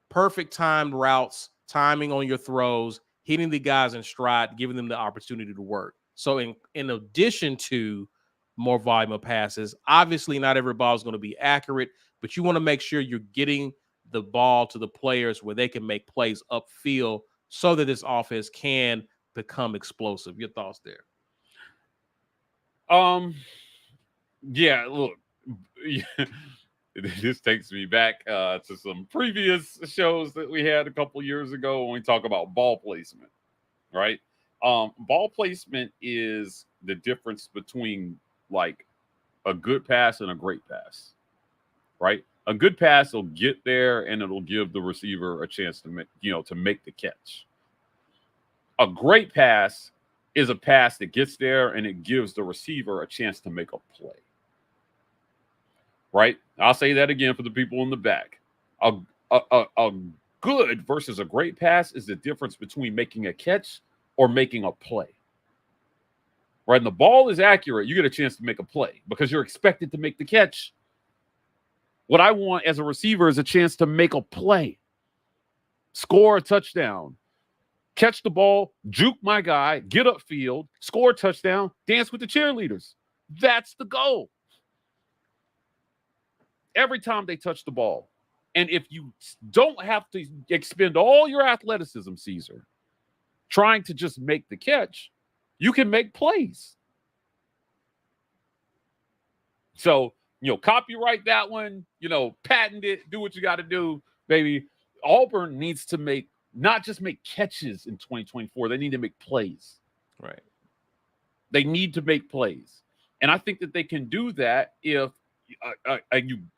perfect timed routes, timing on your throws, hitting the guys in stride, giving them the opportunity to work. So in addition to more volume of passes, obviously not every ball is going to be accurate, but you want to make sure you're getting the ball to the players where they can make plays upfield so that this offense can become explosive. Your thoughts there? Yeah, look, this takes me back to some previous shows that we had a couple years ago when we talk about ball placement, right? Ball placement is the difference between like a good pass and a great pass, right? A good pass will get there and it'll give the receiver a chance to make the catch. A great pass is a pass that gets there and it gives the receiver a chance to make a play. Right? I'll say that again for the people in the back. A good versus a great pass is the difference between making a catch or making a play. Right? And the ball is accurate, you get a chance to make a play because you're expected to make the catch. What I want as a receiver is a chance to make a play, score a touchdown, catch the ball, juke my guy, get upfield, score a touchdown, dance with the cheerleaders. That's the goal. Every time they touch the ball. And if you don't have to expend all your athleticism, Caesar, trying to just make the catch, you can make plays. So, copyright that one, patent it, do what you got to do, baby. Auburn needs to not just make catches in 2024. They need to make plays. Right. They need to make plays. And I think that they can do that if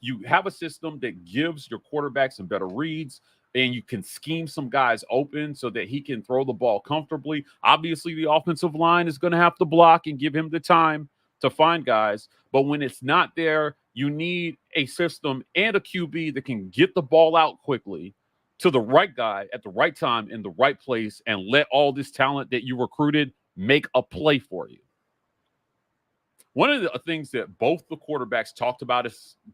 you have a system that gives your quarterback some better reads and you can scheme some guys open so that he can throw the ball comfortably. Obviously, the offensive line is going to have to block and give him the time to find guys. But when it's not there, you need a system and a QB that can get the ball out quickly to the right guy at the right time in the right place and let all this talent that you recruited make a play for you. One of the things that both the quarterbacks talked about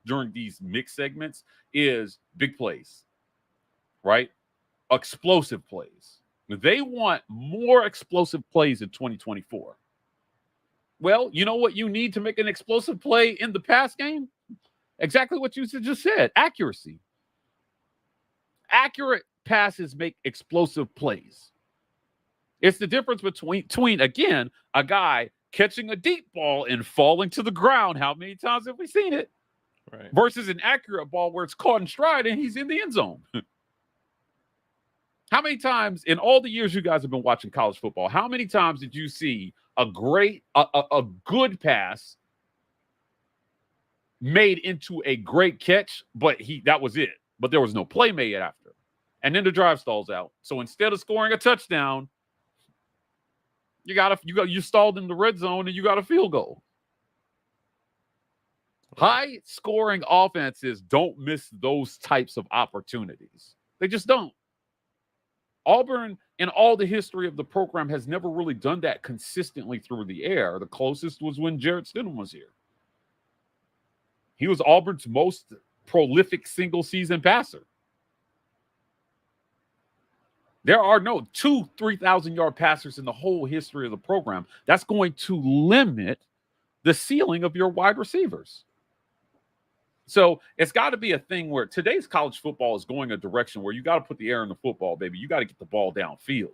during these mixed segments is big plays, right? Explosive plays. They want more explosive plays in 2024. Well, you know what you need to make an explosive play in the pass game? Exactly what you just said. Accuracy. Accurate passes make explosive plays. It's the difference between again, a guy catching a deep ball and falling to the ground. How many times have we seen it? Right. Versus an accurate ball where it's caught in stride and he's in the end zone. How many times in all the years you guys have been watching college football, how many times did you see a good pass made into a great catch, but that was it. But there was no play made after. And then the drive stalls out. So instead of scoring a touchdown, you stalled in the red zone and you got a field goal. High scoring offenses don't miss those types of opportunities. They just don't. Auburn, in all the history of the program, has never really done that consistently through the air. The closest was when Jarrett Stidham was here. He was Auburn's most prolific single-season passer. There are no 3,000-yard passers in the whole history of the program. That's going to limit the ceiling of your wide receivers. So it's got to be a thing where today's college football is going a direction where you got to put the air in the football, baby. You got to get the ball downfield.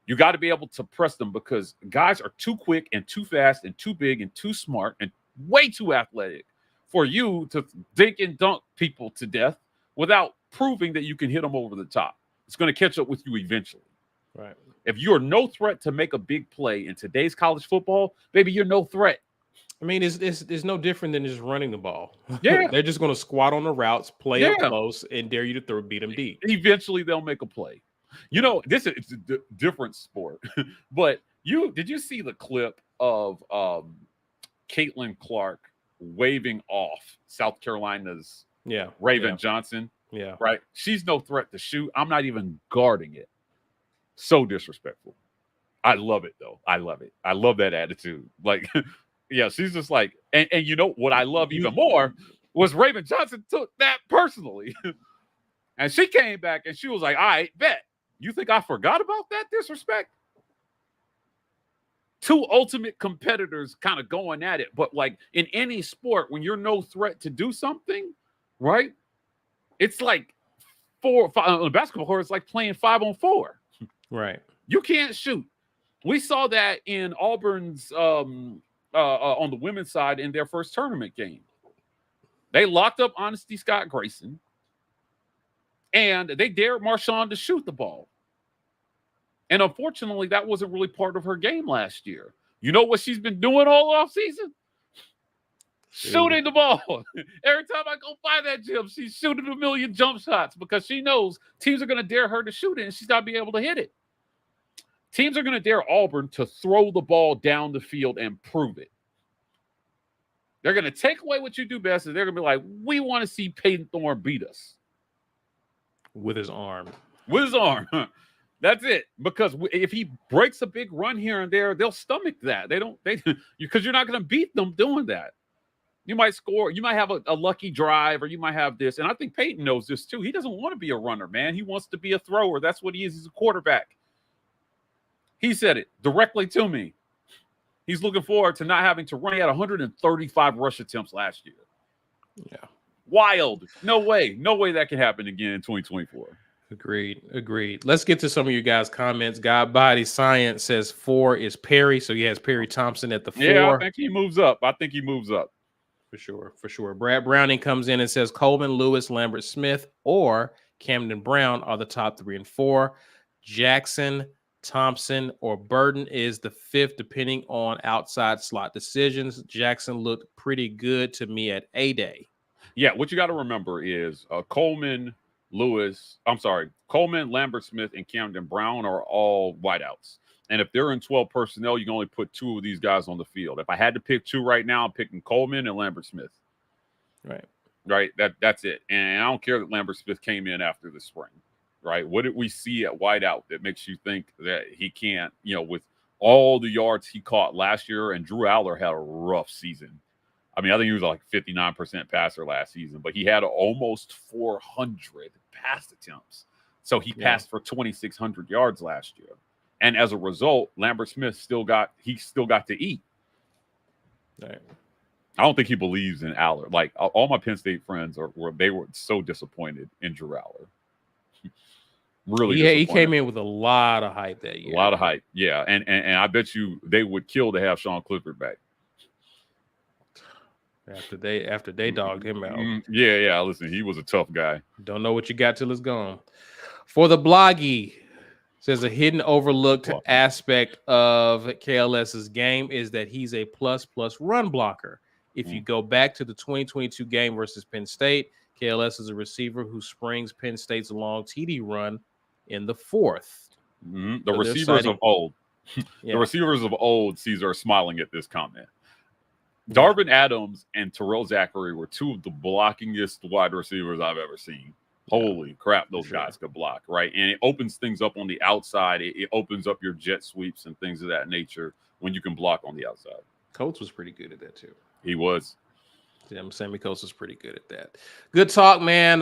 You got to be able to press them because guys are too quick and too fast and too big and too smart and way too athletic for you to dink and dunk people to death without proving that you can hit them over the top. It's going to catch up with you eventually. Right. If you are no threat to make a big play in today's college football, baby, you're no threat. I mean, it's no different than just running the ball. Yeah. They're just going to squat on the routes, play up close, and dare you to beat them deep. Eventually, they'll make a play. You know, it's a different sport. But did you see the clip of Caitlin Clark waving off South Carolina's Raven Johnson? Yeah. Right? She's no threat to shoot. I'm not even guarding it. So disrespectful. I love it, though. I love it. I love that attitude. Like, yeah, she's just like, and you know what I love even more was Raven Johnson took that personally. And she came back and she was like, all right, bet. You think I forgot about that disrespect? Two ultimate competitors kind of going at it. But like in any sport, when you're no threat to do something, right? It's like 4 or 5 on a basketball court, it's like playing 5-on-4. Right. You can't shoot. We saw that in Auburn's on the women's side in their first tournament game. They locked up Honesty Scott Grayson, and they dared Marshawn to shoot the ball. And unfortunately, that wasn't really part of her game last year. You know what she's been doing all off season? Shooting the ball. Every time I go by that gym, she's shooting a million jump shots because she knows teams are going to dare her to shoot it, and she's not be able to hit it. Teams are going to dare Auburn to throw the ball down the field and prove it. They're going to take away what you do best, and they're going to be like, we want to see Peyton Thorne beat us. With his arm. With his arm. That's it. Because if he breaks a big run here and there, they'll stomach that. Because you're not going to beat them doing that. You might score. You might have a lucky drive, or you might have this. And I think Peyton knows this too. He doesn't want to be a runner, man. He wants to be a thrower. That's what he is. He's a quarterback. He said it directly to me. He's looking forward to not having to run. He had 135 rush attempts last year. Yeah. Wild. No way. No way that can happen again in 2024. Agreed. Let's get to some of you guys' comments. God Body Science says 4 is Perry. So he has Perry Thompson at the 4. Yeah, I think he moves up. For sure. Brad Browning comes in and says Coleman, Lewis, Lambert-Smith, or Camden Brown are the top 3 and 4. Jackson, Thompson, or Burden is the 5th, depending on outside slot decisions. Jackson looked pretty good to me at A-Day. Yeah, what you got to remember is Coleman, Lambert-Smith, and Camden Brown are all wideouts. And if they're in 12 personnel, you can only put 2 of these guys on the field. If I had to pick 2 right now, I'm picking Coleman and Lambert-Smith. Right. That's it. And I don't care that Lambert-Smith came in after the spring. Right. What did we see at wideout that makes you think that he can't, with all the yards he caught last year? And Drew Aller had a rough season. I mean, I think he was like 59% passer last season, but he had almost 400 pass attempts. So he passed for 2,600 yards last year. And as a result, Lambert-Smith still got to eat. Right. I don't think he believes in Aller. Like all my Penn State friends were so disappointed in Drew Aller. Really, he came in with a lot of hype that year. A lot of hype, yeah, and I bet you they would kill to have Sean Clifford back. After they dogged him out. Yeah. Listen, he was a tough guy. Don't know what you got till it's gone. For the bloggy, says a hidden overlooked aspect of KLS's game is that he's a plus run blocker. If you go back to the 2022 game versus Penn State, KLS is a receiver who springs Penn State's long TD run in the fourth. The receivers of old. The receivers of old, Caesar, are smiling at this comment. Darvin Adams and Terrell Zachary were two of the blockingest wide receivers I've ever seen. Holy crap, those guys could block, right? And it opens things up on the outside. It opens up your jet sweeps and things of that nature when you can block on the outside. Coates was pretty good at that too. He was. Sammy Coates was pretty good at that. Good talk, man.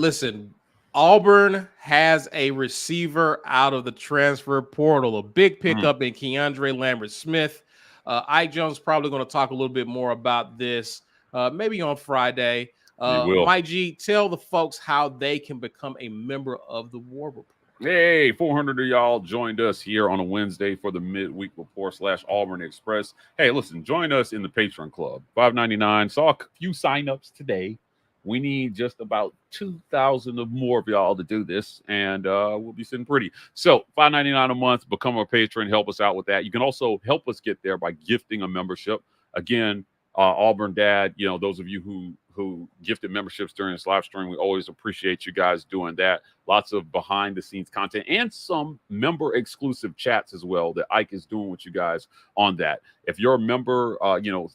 Listen, Auburn has a receiver out of the transfer portal. A big pickup in KeAndre Lambert-Smith. Ike Jones probably going to talk a little bit more about this maybe on Friday. Mike G, tell the folks how they can become a member of the War Report. Hey, 400 of y'all joined us here on a Wednesday for the midweek report / Auburn Express. Hey, listen, join us in the Patreon Club. $5.99. Saw a few signups today. We need just about 2,000 of more of y'all to do this, and we'll be sitting pretty. So $5.99 a month. Become a patron. Help us out with that. You can also help us get there by gifting a membership. Again, Auburn Dad, those of you who gifted memberships during this live stream, we always appreciate you guys doing that. Lots of behind the scenes content and some member exclusive chats as well that Ike is doing with you guys on that. If you're a member,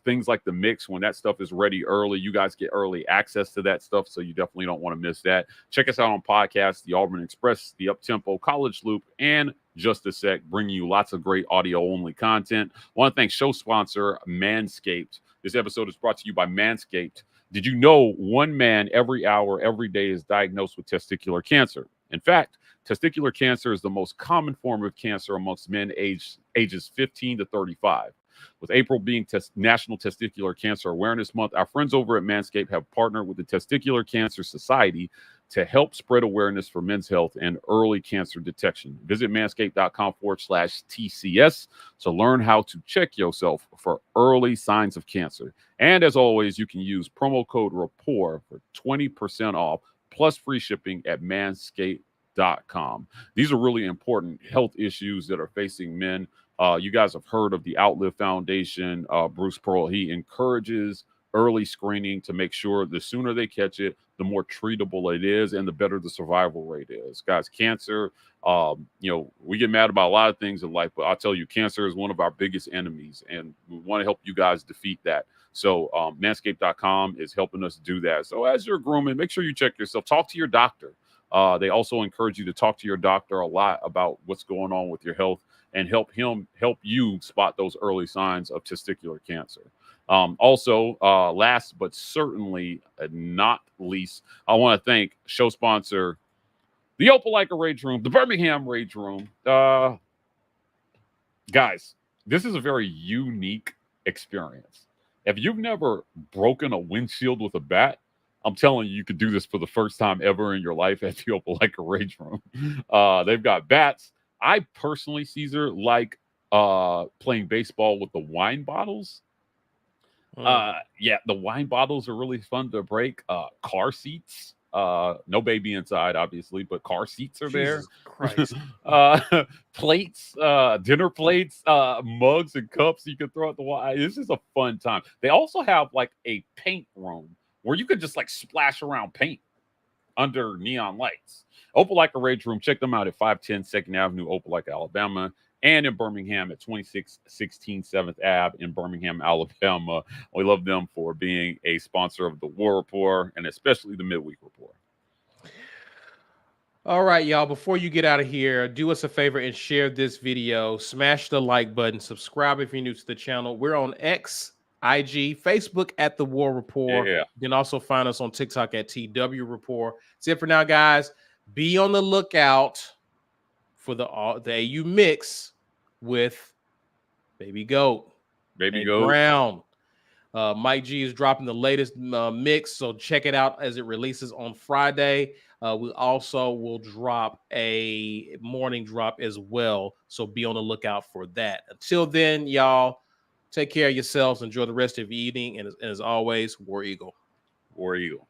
things like the mix, when that stuff is ready early, you guys get early access to that stuff. So you definitely don't want to miss that. Check us out on podcasts, the Auburn Express, the Uptempo, College Loop, and Just a Sec, bringing you lots of great audio only content. I want to thank show sponsor MANSCAPED. This episode is brought to you by MANSCAPED. Did you know 1 man every hour, every day is diagnosed with testicular cancer? In fact, testicular cancer is the most common form of cancer amongst men ages 15 to 35. With April being National Testicular Cancer Awareness Month, our friends over at Manscaped have partnered with the Testicular Cancer Society to help spread awareness for men's health and early cancer detection. Visit manscaped.com/TCS to learn how to check yourself for early signs of cancer. And as always, you can use promo code RAPPORT for 20% off plus free shipping at manscaped.com. These are really important health issues that are facing men. You guys have heard of the Outlive Foundation. Bruce Pearl, he encourages early screening to make sure the sooner they catch it, the more treatable it is and the better the survival rate is. Guys, cancer, we get mad about a lot of things in life, but I'll tell you, cancer is one of our biggest enemies, and we want to help you guys defeat that. So manscaped.com is helping us do that. So as you're grooming, make sure you check yourself. Talk to your doctor. They also encourage you to talk to your doctor a lot about what's going on with your health and help you spot those early signs of testicular cancer. Last but certainly not least, I want to thank show sponsor, the Opelika Rage Room, the Birmingham Rage Room. Guys, this is a very unique experience. If you've never broken a windshield with a bat, I'm telling you, you could do this for the first time ever in your life at the Opelika Rage Room. They've got bats. I personally, Caesar, like playing baseball with the wine bottles. The wine bottles are really fun to break. Car seats. No baby inside, obviously, but car seats are there. Jesus Christ. Plates, dinner plates, mugs and cups you can throw at the wine. This is a fun time. They also have like a paint room where you could just like splash around paint under neon lights. Opelika Rage Room, check them out at 510 2nd Avenue, Opelika, Alabama, and in Birmingham at 2616 7th Ave in Birmingham, Alabama. We love them for being a sponsor of the War Report and especially the Midweek Report. All right, y'all, before you get out of here, do us a favor and share this video. Smash the like button. Subscribe if you're new to the channel. We're on X, IG, Facebook at The War Report. Yeah. You can also find us on TikTok at TW Report. That's it for now, guys. Be on the lookout for the AU mix with Baby Goat. Baby Goat. Brown. Mike G is dropping the latest mix, so check it out as it releases on Friday. We also will drop a morning drop as well, so be on the lookout for that. Until then, y'all, take care of yourselves. Enjoy the rest of your evening, and as always, War Eagle. War Eagle.